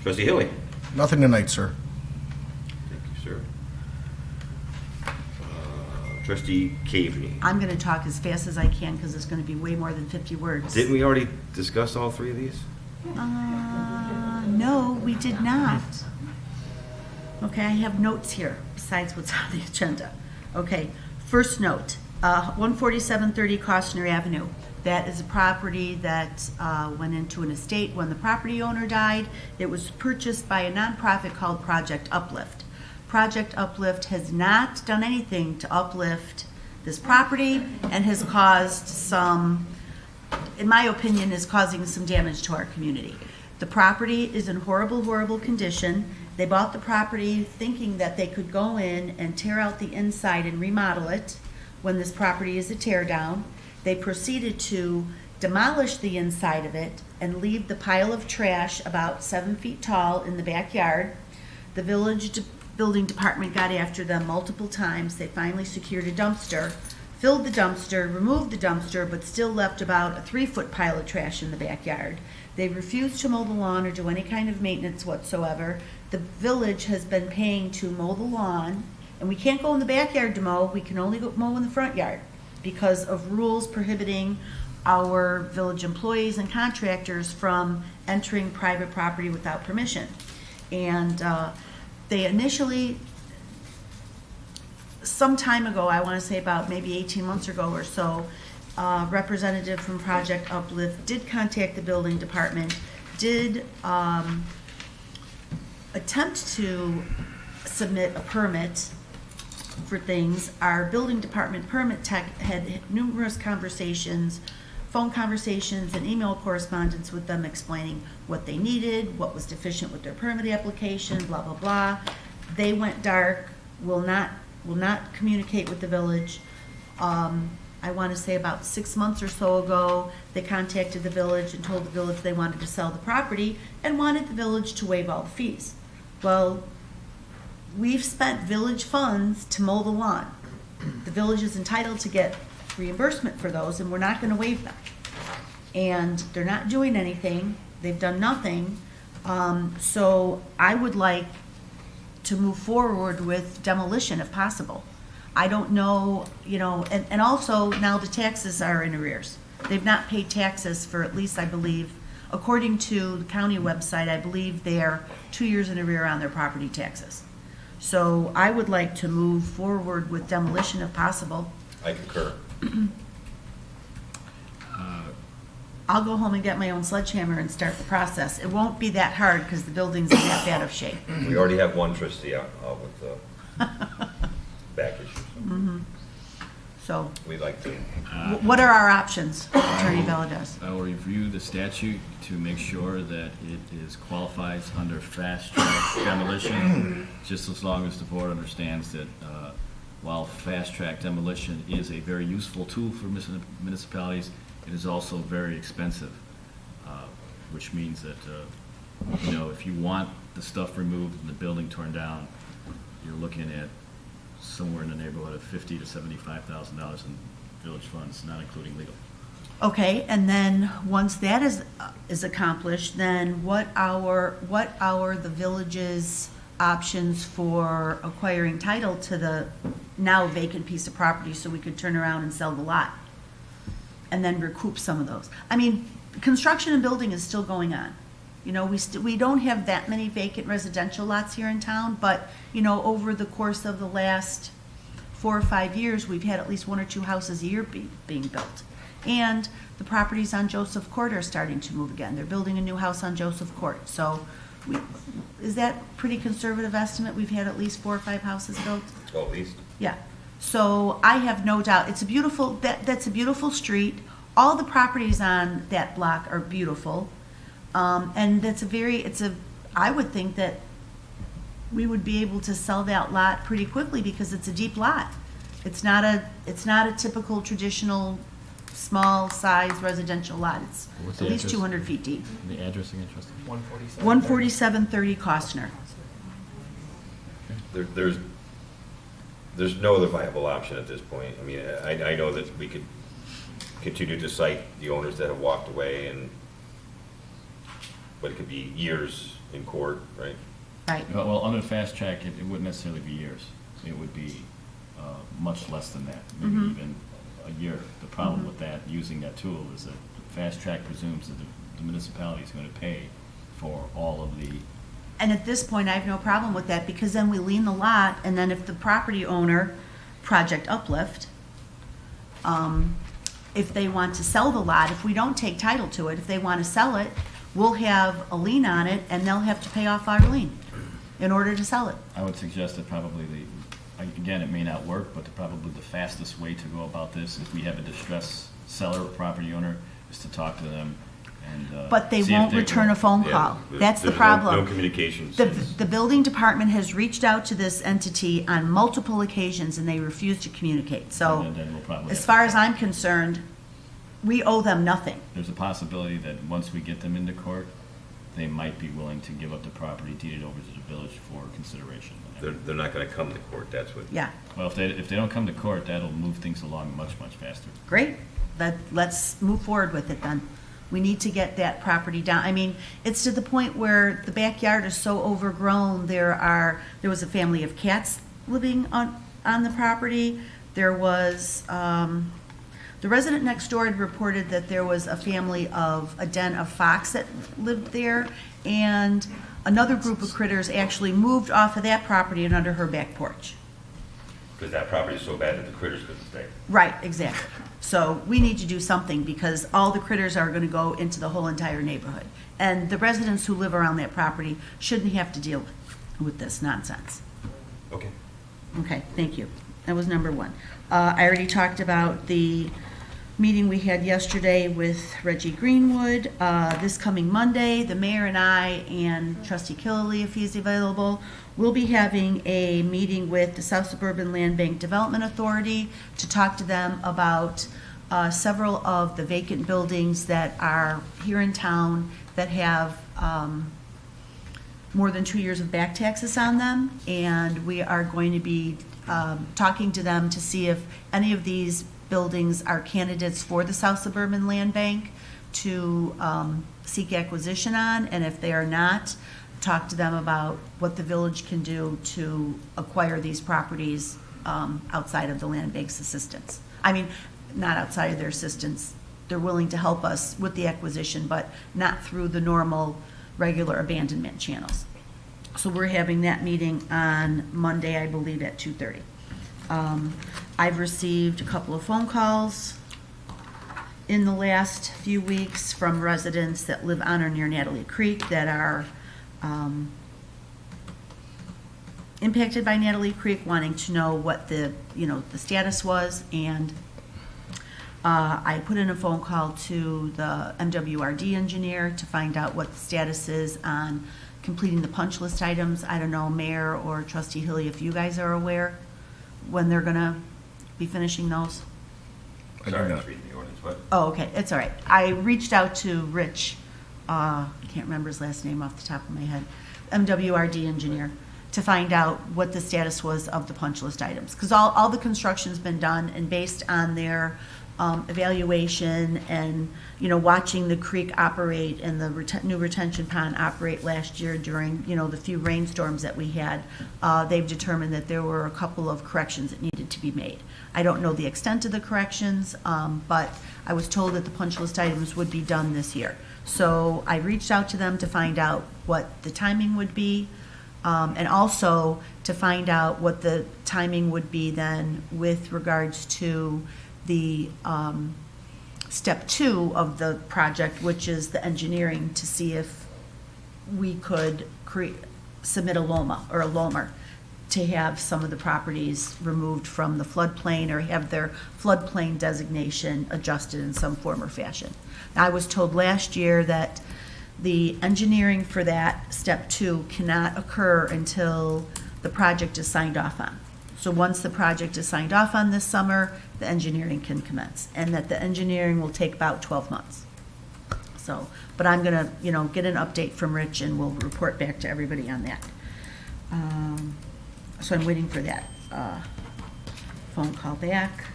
Trustee Hilly? Nothing tonight, sir. Thank you, sir. Trustee Caveney? I'm gonna talk as fast as I can because it's gonna be way more than 50 words. Didn't we already discuss all 3 of these? No, we did not. Okay, I have notes here besides what's on the agenda. Okay, first note, 14730 Costner Avenue. That is a property that went into an estate when the property owner died. It was purchased by a nonprofit called Project Uplift. Project Uplift has not done anything to uplift this property and has caused some, in my opinion, is causing some damage to our community. The property is in horrible, horrible condition. They bought the property thinking that they could go in and tear out the inside and remodel it when this property is a tear down. They proceeded to demolish the inside of it and leave the pile of trash about 7 feet tall in the backyard. The building department got after them multiple times. They finally secured a dumpster, filled the dumpster, removed the dumpster, but still left about a 3-foot pile of trash in the backyard. They refused to mow the lawn or do any kind of maintenance whatsoever. The village has been paying to mow the lawn, and we can't go in the backyard to mow, we can only go mow in the front yard because of rules prohibiting our village employees and contractors from entering private property without permission. And they initially, some time ago, I want to say about maybe 18 months ago or so, representative from Project Uplift did contact the building department, did attempt to submit a permit for things. Our building department permit tech had numerous conversations, phone conversations and email correspondence with them explaining what they needed, what was deficient with their permit application, blah, blah, blah. They went dark, will not communicate with the village. I want to say about 6 months or so ago, they contacted the village and told the village they wanted to sell the property and wanted the village to waive all the fees. Well, we've spent village funds to mow the lawn. The village is entitled to get reimbursement for those, and we're not going to waive them. And they're not doing anything. They've done nothing. So I would like to move forward with demolition if possible. I don't know, and also now the taxes are in arrears. They've not paid taxes for at least, I believe, according to the county website, I believe they're 2 years in arrear on their property taxes. So I would like to move forward with demolition if possible. I concur. I'll go home and get my own sledgehammer and start the process. It won't be that hard because the building's in that bad of shape. We already have one trustee out with back issues. So We'd like to. what are our options, Attorney Valadez? I will review the statute to make sure that it qualifies under fast track demolition, just as long as the board understands that while fast track demolition is a very useful tool for municipalities, it is also very expensive, which means that, if you want the stuff removed and the building torn down, you're looking at somewhere in the neighborhood of $50,000 to $75,000 in village funds, not including legal. Okay, and then once that is accomplished, then what are the village's options for acquiring title to the now vacant piece of property so we could turn around and sell the lot? And then recoup some of those. I mean, construction and building is still going on. We don't have that many vacant residential lots here in town, but, over the course of the last 4 or 5 years, we've had at least 1 or 2 houses a year being built. And the properties on Joseph Court are starting to move again. They're building a new house on Joseph Court. So is that pretty conservative estimate? We've had at least 4 or 5 houses built? Well, at least. Yeah. So I have no doubt, it's a beautiful, that's a beautiful street. All the properties on that block are beautiful. And that's I would think that we would be able to sell that lot pretty quickly because it's a deep lot. It's not a typical traditional small size residential lot. It's What's at the least address? 200 feet deep. The address again, trustee? 14730 Costner. There's no other viable option at this point. I mean, I know that we could continue to cite the owners that have walked away, but it could be years in court, right? Right. Well, under fast track, it wouldn't necessarily be years. It would be much less than that, maybe even a year. The problem with that, using that tool, is that fast track presumes that the municipality is going to pay for all of the. And at this point, I have no problem with that because then we lien the lot, and then if the property owner, Project Uplift, if they want to sell the lot, if we don't take title to it, if they want to sell it, we'll have a lien on it, and they'll have to pay off our lien in order to sell it. I would suggest that probably again, it may not work, but probably the fastest way to go about this, if we have a distressed seller or property owner, is to talk to them and But they see if won't they return will. a phone Yeah, call. there- That's the there's problem. No communications. The building department has reached out to this entity on multiple occasions, and they refuse to communicate. So, And then we'll probably as have- far as I'm concerned, we owe them nothing. There's a possibility that once we get them into court, they might be willing to give up the property, deed it over to the village for consideration. They're not going to come to court, that's what. Yeah, Well, if they don't come to court, that'll move things along much, much faster. great. Let's move forward with it then. We need to get that property down. I mean, it's to the point where the backyard is so overgrown. There was a family of cats living on the property. There was, the resident next door had reported that there was a den of fox that lived there, and another group of critters actually moved off of that property and under her back porch. Because that property is so bad that the critters couldn't stay. Right, exactly. So we need to do something because all the critters are going to go into the whole entire neighborhood. And the residents who live around that property shouldn't have to deal with this nonsense. Okay. Okay, thank you. That was number one. I already talked about the meeting we had yesterday with Reggie Greenwood. This coming Monday, the mayor and I and Trustee Killelea, if he's available, will be having a meeting with the South Suburban Land Bank Development Authority to talk to them about several of the vacant buildings that are here in town that have more than 2 years of back taxes on them. And we are going to be talking to them to see if any of these buildings are candidates for the South Suburban Land Bank to seek acquisition on, and if they are not, talk to them about what the village can do to acquire these properties outside of the land bank's assistance. I mean, not outside of their assistance. They're willing to help us with the acquisition, but not through the normal, regular abandonment channels. So we're having that meeting on Monday, I believe, at 2:30. I've received a couple of phone calls in the last few weeks from residents that live on or near Natalie Creek that are impacted by Natalie Creek, wanting to know what the status was. And I put in a phone call to the MWRD engineer to find out what the status is on completing the punch list items. I don't know, Mayor or Trustee Hilly, if you guys are aware when they're gonna be finishing those. Sorry, I was reading the ordinance, but. Oh, okay, it's all right. I reached out to Rich, I can't remember his last name off the top of my head, MWRD engineer, to find out what the status was of the punch list items. Because all the construction's been done, and based on their evaluation and, watching the creek operate and the new retention pond operate last year during, the few rainstorms that we had, they've determined that there were a couple of corrections that needed to be made. I don't know the extent of the corrections, but I was told that the punch list items would be done this year. So I reached out to them to find out what the timing would be, and also to find out what the timing would be then with regards to the step 2 of the project, which is the engineering, to see if we could submit a LOMA or a LOMR to have some of the properties removed from the floodplain or have their floodplain designation adjusted in some form or fashion. I was told last year that the engineering for that step 2 cannot occur until the project is signed off on. So once the project is signed off on this summer, the engineering can commence, and that the engineering will take about 12 months. So, but I'm gonna, get an update from Rich, and we'll report back to everybody on that. So I'm waiting for that phone call back.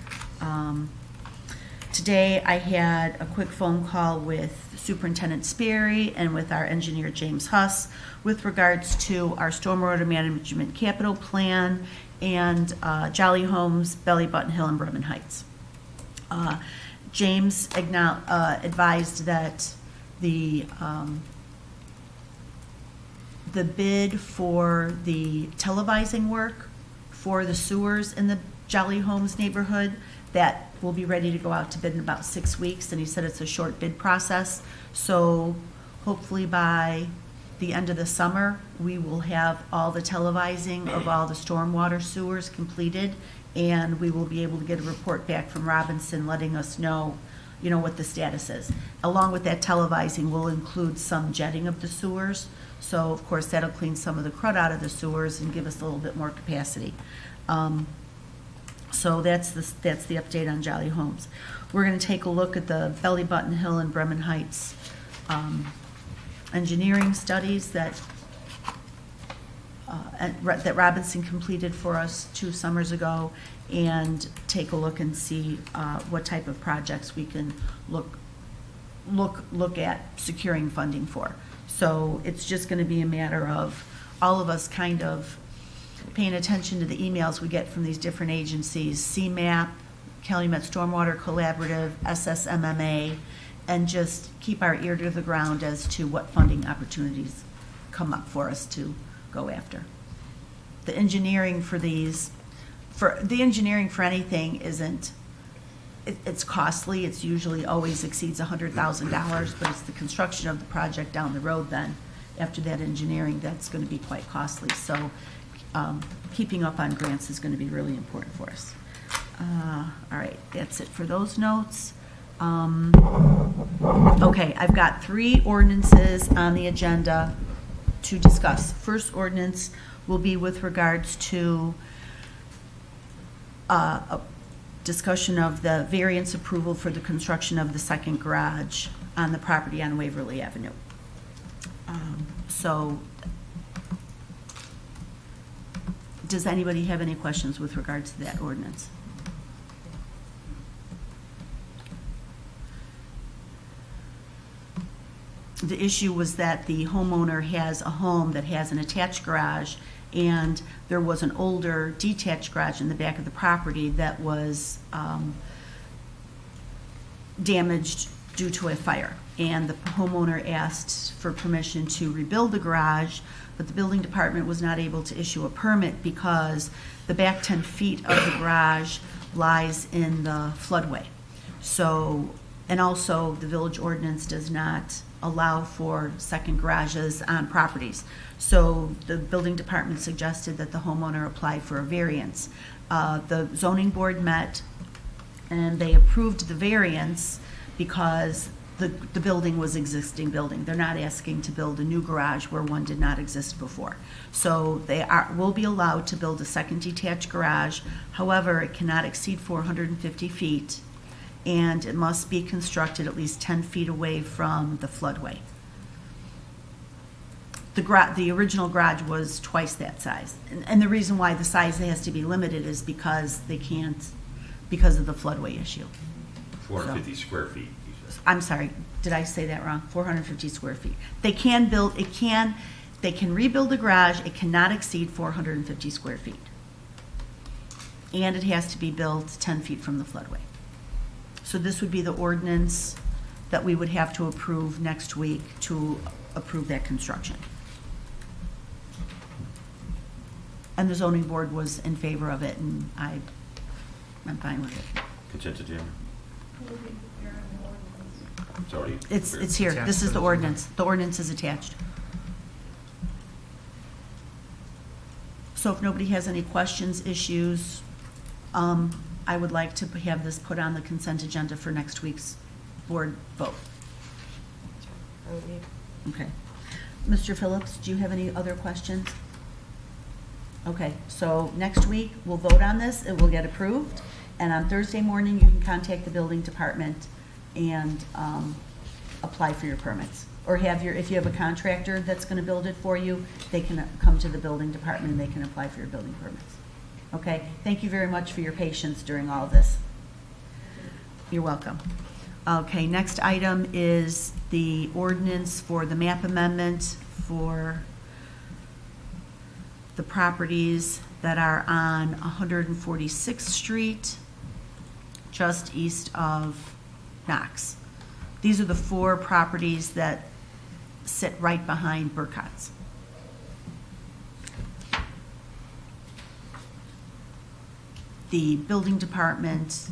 Today, I had a quick phone call with Superintendent Sperry and with our engineer, James Huss, with regards to our stormwater management capital plan and Jolly Homes, Belly Button Hill, and Bremen Heights. James advised that the bid for the televising work for the sewers in the Jolly Homes neighborhood, that will be ready to go out to bid in about 6 weeks, and he said it's a short bid process. So hopefully by the end of the summer, we will have all the televising of all the stormwater sewers completed, and we will be able to get a report back from Robinson letting us know, what the status is. Along with that televising, we'll include some jetting of the sewers. So of course, that'll clean some of the crud out of the sewers and give us a little bit more capacity. So that's the update on Jolly Homes. We're going to take a look at the Belly Button Hill and Bremen Heights engineering studies that Robinson completed for us 2 summers ago, and take a look and see what type of projects we can look at securing funding for. So it's just going to be a matter of all of us kind of paying attention to the emails we get from these different agencies, CMAP, Calumet Stormwater Collaborative, SSMMA, and just keep our ear to the ground as to what funding opportunities come up for us to go after. The engineering for these for, the engineering for anything isn't, it's costly, it's usually always exceeds $100,000, but it's the construction of the project down the road then, after that engineering, that's gonna be quite costly. So, keeping up on grants is gonna be really important for us. All right, that's it for those notes. Okay, I've got 3 ordinances on the agenda to discuss. First ordinance will be with regards to a discussion of the variance approval for the construction of the second garage on the property on Waverly Avenue. So, does anybody have any questions with regards to that ordinance? The issue was that the homeowner has a home that has an attached garage, and there was an older detached garage in the back of the property that was damaged due to a fire. And the homeowner asked for permission to rebuild the garage, but the building department was not able to issue a permit because the back 10 feet of the garage lies in the floodway. So, and also the village ordinance does not allow for second garages on properties. So the building department suggested that the homeowner apply for a variance. The zoning board met and they approved the variance because the building was existing building. They're not asking to build a new garage where one did not exist before. So they will be allowed to build a second detached garage. However, it cannot exceed 450 feet and it must be constructed at least 10 feet away from the floodway. The original garage was twice that size. And the reason why the size has to be limited is because they can't, because of the floodway issue. 450 square feet, you said. I'm sorry, did I say that wrong? 450 square feet. They can rebuild the garage, it cannot exceed 450 square feet. And it has to be built 10 feet from the floodway. So this would be the ordinance that we would have to approve next week to approve that construction. And the zoning board was in favor of it, and I'm fine with it. Consent agenda? It's already. It's here, this is the ordinance. The ordinance is attached. So if nobody has any questions, issues, I would like to have this put on the consent agenda for next week's board vote. Okay. Mr. Phillips, do you have any other questions? Okay, so next week, we'll vote on this, it will get approved, and on Thursday morning, you can contact the building department and apply for your permits. Or if you have a contractor that's gonna build it for you, they can come to the building department and they can apply for your building permits. Okay, thank you very much for your patience during all this. You're welcome. Okay, next item is the ordinance for the map amendment for the properties that are on 146th Street, just east of Knox. These are the 4 properties that sit right behind Burcott's. The building department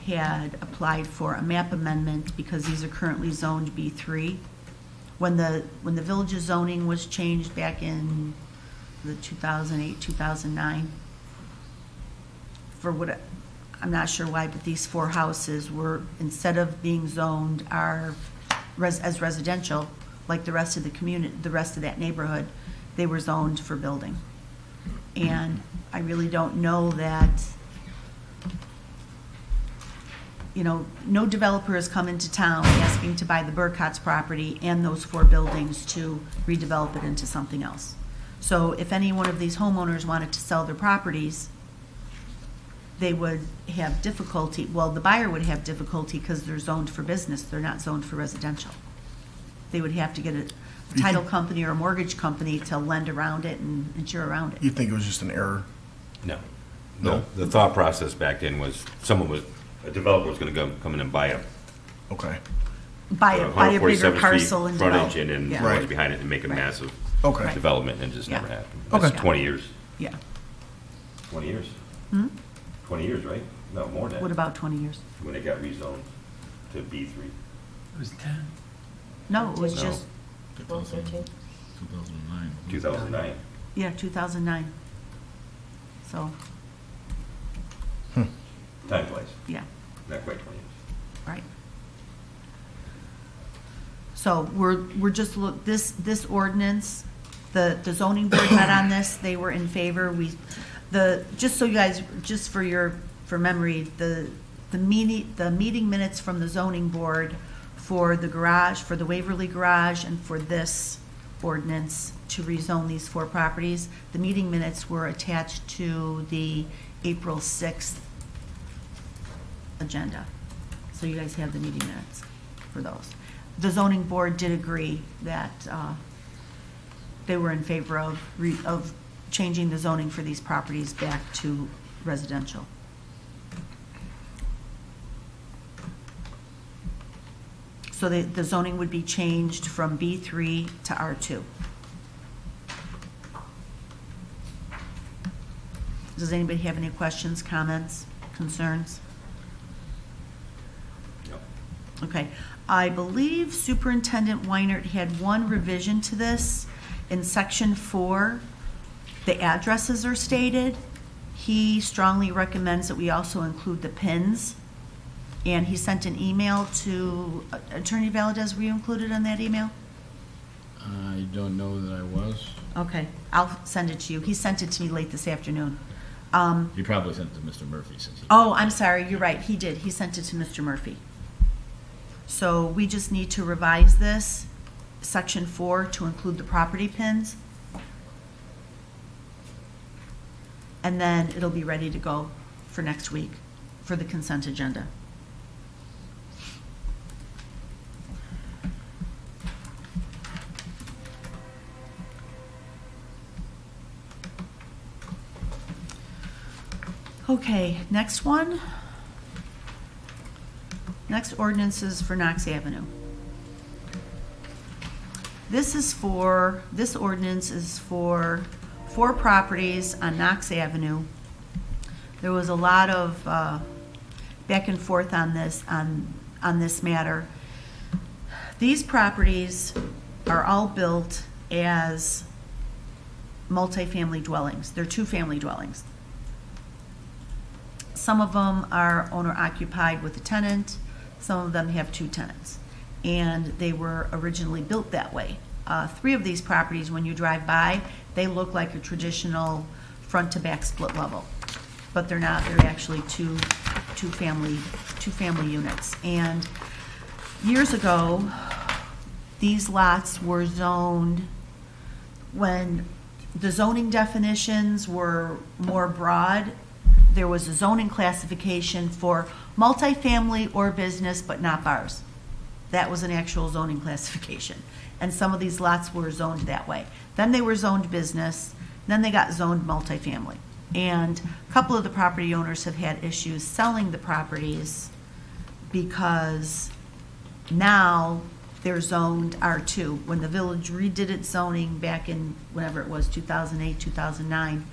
had applied for a map amendment because these are currently zoned B3. When the village's zoning was changed back in the 2008, 2009, for what, I'm not sure why, but these 4 houses were, instead of being zoned as residential, like the rest of the community, the rest of that neighborhood, they were zoned for building. And I really don't know that, no developer has come into town asking to buy the Burcott's property and those 4 buildings to redevelop it into something else. So if any one of these homeowners wanted to sell their properties, they would have difficulty, well, the buyer would have difficulty because they're zoned for business, they're not zoned for residential. They would have to get a title company or a mortgage company to lend around it and insure around it. You think it was just an error? No. No? The thought process back then was a developer was gonna come in and buy a Okay. Buy a 147 bigger parcel feet and frontage develop. and then Yeah. roads behind it and make a Right. massive Okay. development, and it just Yeah. never happened. Okay. That's 20 years. Yeah. 20 years. Hmm? 20 years, right? No, more than What that, about 20 years? when it got rezoned to B3. It was 10. No, it was No. just, 12, 2009. 2009. yeah, 2009. So, Time flies, yeah, not quite 20 years. right. So we're just this ordinance, the zoning board met on this, they were in favor. Just so you guys, just for memory, the meeting minutes from the zoning board for the garage, for the Waverly garage, and for this ordinance to rezone these 4 properties, the meeting minutes were attached to the April 6th agenda. So you guys have the meeting minutes for those. The zoning board did agree that they were in favor of changing the zoning for these properties back to residential. So the zoning would be changed from B3 to R2. Does anybody have any questions, comments, concerns? No. Okay, I believe Superintendent Weinert had one revision to this. In section 4, the addresses are stated. He strongly recommends that we also include the PINs. And he sent an email to Attorney Valadez. Were you included in that email? I don't know that I was. Okay, I'll send it to you. He sent it to me late this afternoon. He probably sent it to Mr. Murphy since he. Oh, I'm sorry, you're right, he did. He sent it to Mr. Murphy. So we just need to revise this, section 4, to include the property pins. And then it'll be ready to go for next week for the consent agenda. Okay, next one. Next ordinance is for Knox Avenue. This ordinance is for 4 properties on Knox Avenue. There was a lot of back and forth on this matter. These properties are all built as multifamily dwellings. They're 2-family dwellings. Some of them are owner occupied with a tenant. Some of them have 2 tenants. And they were originally built that way. 3 of these properties, when you drive by, they look like a traditional front to back split level. But they're not, they're actually two family units. And years ago, these lots were zoned when the zoning definitions were more broad. There was a zoning classification for multifamily or business, but not bars. That was an actual zoning classification. And some of these lots were zoned that way. Then they were zoned business, then they got zoned multifamily. And a couple of the property owners have had issues selling the properties because now they're zoned R2. When the village redid its zoning back in whenever it was, 2008, 2009,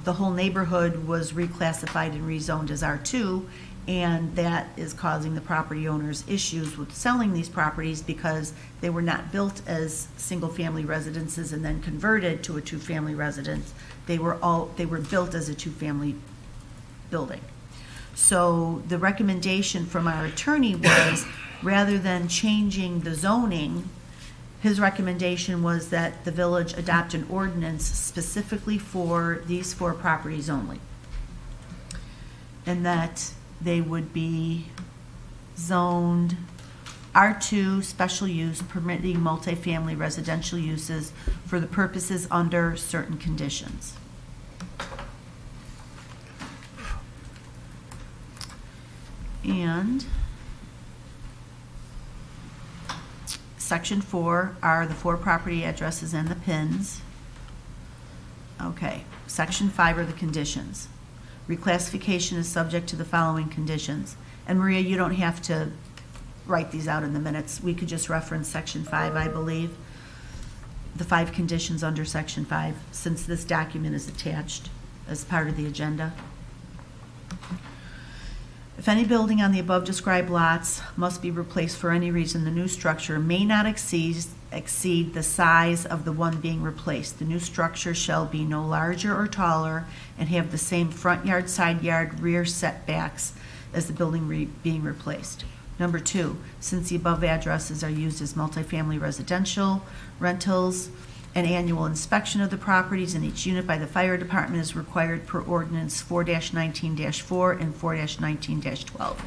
the whole neighborhood was reclassified and rezoned as R2, and that is causing the property owners issues with selling these properties because they were not built as single-family residences and then converted to a 2-family residence. They were built as a 2-family building. So the recommendation from our attorney was, rather than changing the zoning, his recommendation was that the village adopt an ordinance specifically for these 4 properties only. And that they would be zoned R2 special use, permitting multifamily residential uses for the purposes under certain conditions. And section 4 are the 4 property addresses and the PINs. Okay, section 5 are the conditions. Reclassification is subject to the following conditions. And Maria, you don't have to write these out in the minutes. We could just reference section 5, I believe. The 5 conditions under section 5, since this document is attached as part of the agenda. If any building on the above described lots must be replaced for any reason, the new structure may not exceed the size of the one being replaced. The new structure shall be no larger or taller and have the same front yard, side yard, rear setbacks as the building being replaced. Number 2, since the above addresses are used as multifamily residential rentals, an annual inspection of the properties in each unit by the fire department is required per ordinance 4-19-4 and 4-19-12.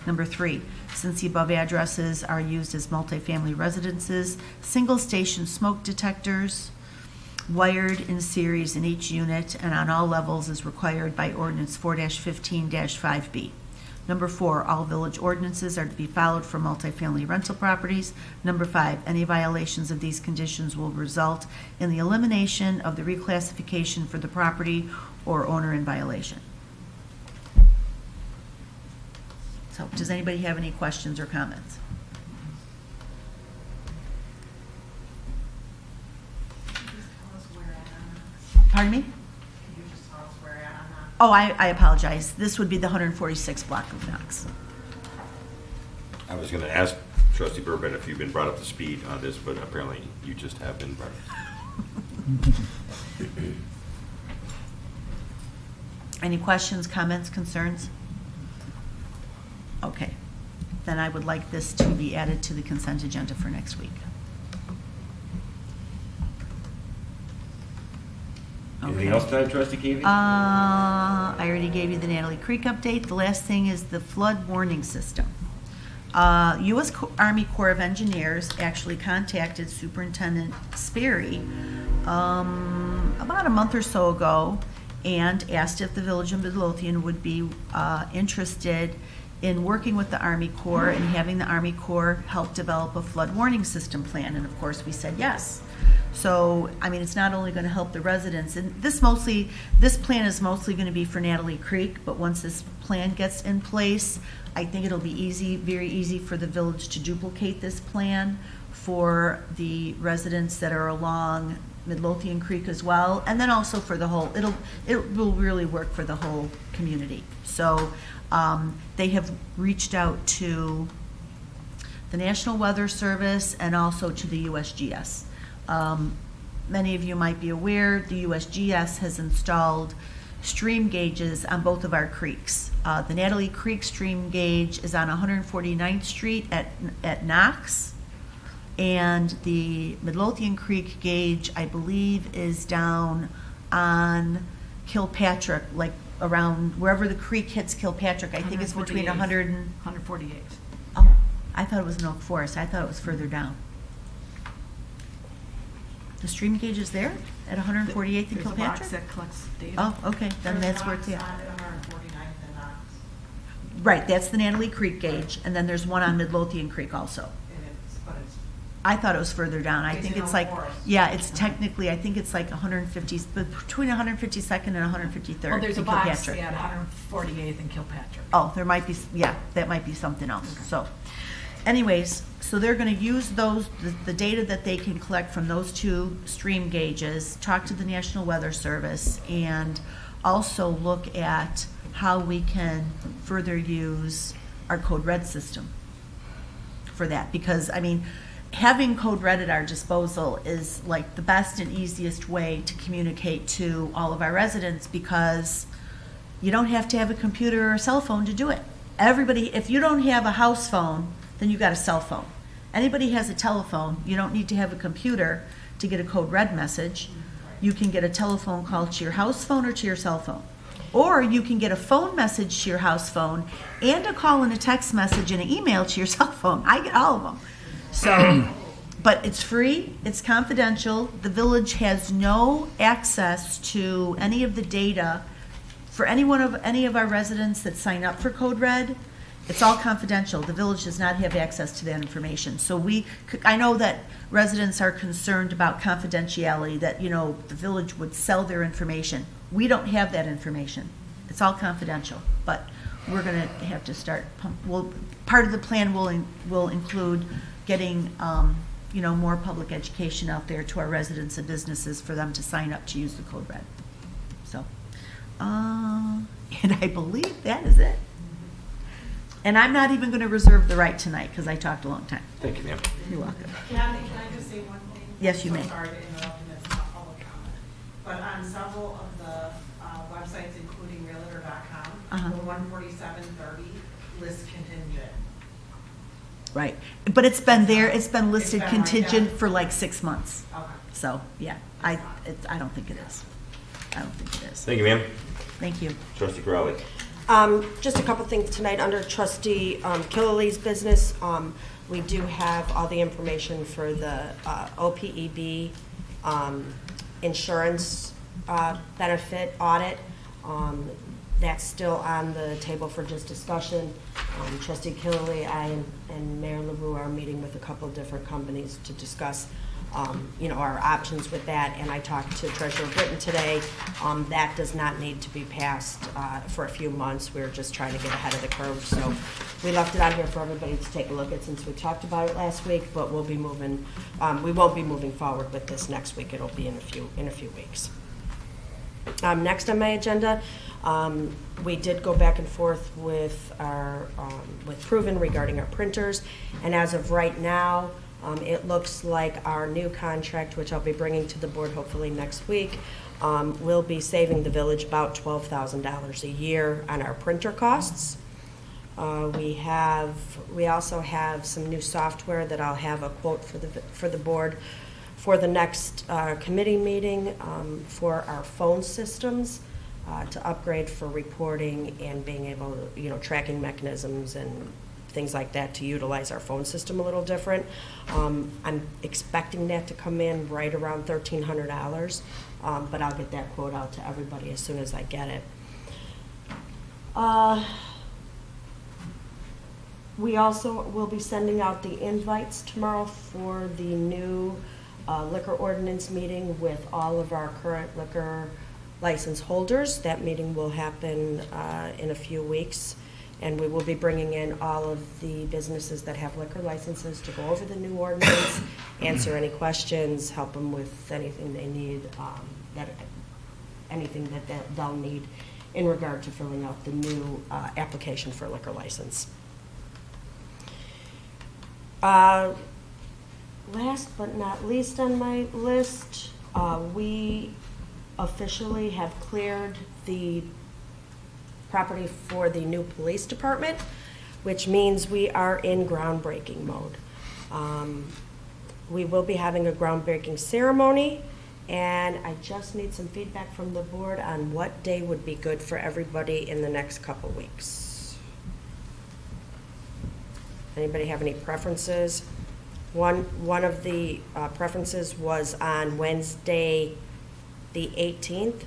Number 3, since the above addresses are used as multifamily residences, single-station smoke detectors wired in series in each unit and on all levels is required by ordinance 4-15-5B. Number 4, all village ordinances are to be followed for multifamily rental properties. Number 5, any violations of these conditions will result in the elimination of the reclassification for the property or owner in violation. So, does anybody have any questions or comments? Pardon me? Oh, I apologize. This would be the 146 block of Knox. I was going to ask Trustee Bourbon if you've been brought up to speed on this, but apparently you just have been brought up. Any questions, comments, concerns? Okay. Then I would like this to be added to the consent agenda for next week. Anything else tonight, Trustee Kavey? I already gave you the Natalie Creek update. The last thing is the flood warning system. U.S. Army Corps of Engineers actually contacted Superintendent Sperry about a month or so ago and asked if the Village of Midlothian would be interested in working with the Army Corps and having the Army Corps help develop a flood warning system plan. And of course, we said yes. So, I mean, it's not only going to help the residents, and this plan is mostly going to be for Natalie Creek, but once this plan gets in place, I think it'll be easy, very easy for the village to duplicate this plan for the residents that are along Midlothian Creek as well, and then also for the whole, it will really work for the whole community. So, they have reached out to the National Weather Service and also to the USGS. Many of you might be aware, the USGS has installed stream gauges on both of our creeks. The Natalie Creek stream gauge is on 149th Street at Knox, and the Midlothian Creek gauge, I believe, is down on Kilpatrick, like around wherever the creek hits Kilpatrick. I think it's between 100 and 148. Oh, I thought it was in Oak Forest. I thought it was further down. The stream gauge is there at 148th and There's a box Kilpatrick? that collects data. Oh, okay, then There's that's where it's one at. on 149th and Knox, Right, that's the Natalie Creek gauge, and then there's one on Midlothian Creek also. but it's I thought it was further down. I It's think in it's Oak like, Forest. yeah, it's technically, I think it's like 150, but between 152nd and 153rd Oh, there's a in box, Kilpatrick. yeah, 148th and Kilpatrick. Oh, there might be, yeah, that might be something else. So anyways, so they're going to use the data that they can collect from those two stream gauges, talk to the National Weather Service, and also look at how we can further use our Code Red system for that. Because, I mean, having Code Red at our disposal is like the best and easiest way to communicate to all of our residents, because you don't have to have a computer or a cell phone to do it. Everybody, if you don't have a house phone, then you got a cell phone. Anybody has a telephone, you don't need to have a computer to get a Code Red message. You can get a telephone call to your house phone or to your cell phone. Or you can get a phone message to your house phone and a call and a text message and an email to your cell phone. I get all of them. So, but it's free, it's confidential. The village has no access to any of the data for any of our residents that sign up for Code Red. It's all confidential. The village does not have access to that information. So I know that residents are concerned about confidentiality, that, you know, the village would sell their information. We don't have that information. It's all confidential, but we're gonna have to start, part of the plan will include getting, you know, more public education out there to our residents and businesses for them to sign up to use the Code Red. So, and I believe that is it. And I'm not even going to reserve the right tonight because I talked a long time. Thank you, ma'am. You're welcome. Kathy, can I just say one thing? Yes, you I'm may. so sorry to interrupt, and it's not public comment. But on several of the websites, including realtor.com, the 14730 lists contingent. Right. But it's been there, it's been listed It's been like contingent that. for like 6 months. Okay. So, yeah, I don't think it is. I don't think it is. Thank you, ma'am. Thank you. Trustee Crowley. Just a couple things tonight under trustee Killalee's business. We do have all the information for the OPEB insurance benefit audit. That's still on the table for just discussion. Trustee Killalee, I and Mayor LaRue are meeting with a couple of different companies to discuss our options with that, and I talked to Treasurer Britton today. That does not need to be passed for a few months. We're just trying to get ahead of the curve, so we left it on here for everybody to take a look at since we talked about it last week, but we'll be moving, we won't be moving forward with this next week. It'll be in a few weeks. Next on my agenda, we did go back and forth with our, with Proven regarding our printers, and as of right now, it looks like our new contract, which I'll be bringing to the board hopefully next week, will be saving the village about $12,000 a year on our printer costs. We also have some new software that I'll have a quote for the board for the next committee meeting for our phone systems to upgrade for reporting and being able to, tracking mechanisms and things like that to utilize our phone system a little different. I'm expecting that to come in right around $1,300, but I'll get that quote out to everybody as soon as I get it. We also will be sending out the invites tomorrow for the new liquor ordinance meeting with all of our current liquor license holders. That meeting will happen in a few weeks. And we will be bringing in all of the businesses that have liquor licenses to go over the new ordinance, answer any questions, help them with anything they need, anything that they'll need in regard to filling out the new application for a liquor license. Last but not least on my list, we officially have cleared the property for the new police department, which means we are in groundbreaking mode. We will be having a groundbreaking ceremony, and I just need some feedback from the board on what day would be good for everybody in the next couple weeks. Anybody have any preferences? One of the preferences was on Wednesday, the 18th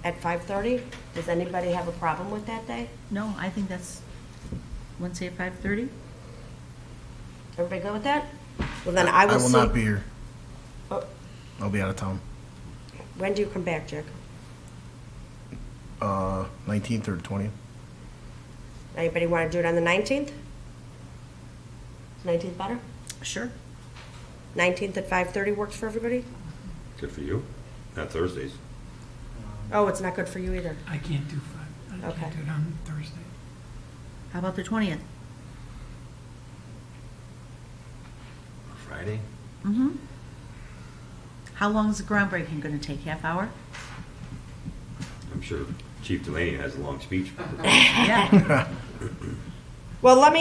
at 5:30. Does anybody have a problem with that day? No, I think that's Wednesday at 5:30. Everybody good with that? Well, then I will see. not be here. Oh, I'll be out of town. when do you come back, Jack? 19th or 20th. Anybody want to do it on the 19th? Is 19th better? Sure. 19th at 5:30 works for everybody? Good for you. Not Thursdays. Oh, it's not good for you either. I can't do 5. I Okay. can't do it on Thursday. How about the 20th? Friday? Mm-hmm. How long is the groundbreaking going to take? Half hour? I'm sure Chief Delaney has a long speech. Yeah. Well, let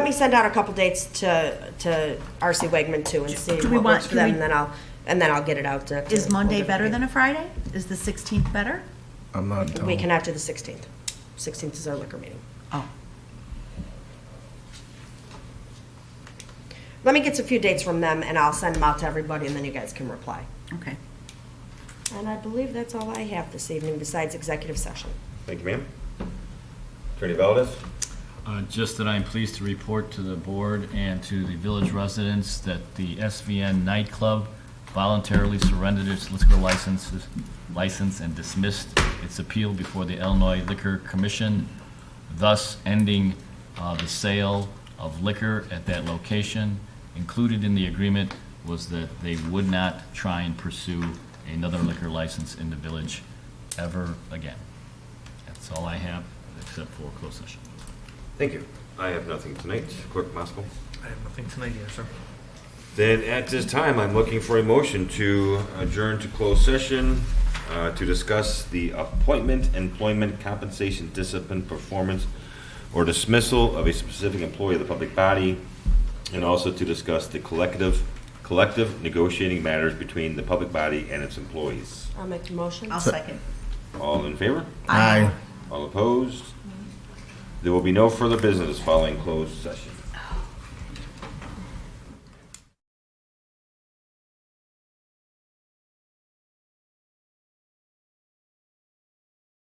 me send out a couple dates to R.C. Wegman too and see Do we what want- works for can them, we- and then I'll get it out to. Is Monday to better than everybody. a Friday? Is the 16th better? I'm not in town. We cannot do the 16th. 16th is our liquor meeting. Oh. Let me get a few dates from them, and I'll send them out to everybody, and then you guys can reply. Okay. And I believe that's all I have this evening, besides executive session. Thank you, ma'am. Attorney Valdez? Just that I'm pleased to report to the board and to the village residents that the SVN nightclub voluntarily surrendered its liquor license and dismissed its appeal before the Illinois Liquor Commission, thus ending the sale of liquor at that location. Included in the agreement was that they would not try and pursue another liquor license in the village ever again. That's all I have, except for closed session. Thank you. I have nothing tonight. Clerk Moskowitz. I have nothing tonight either, sir. Then at this time, I'm looking for a motion to adjourn to closed session to discuss the appointment, employment, compensation, discipline, performance, or dismissal of a specific employee of the public body, and also to discuss the collective negotiating matters between the public body and its employees. I'll make the motion. I'll second. All in favor? Aye. All opposed? There will be no further business following closed session.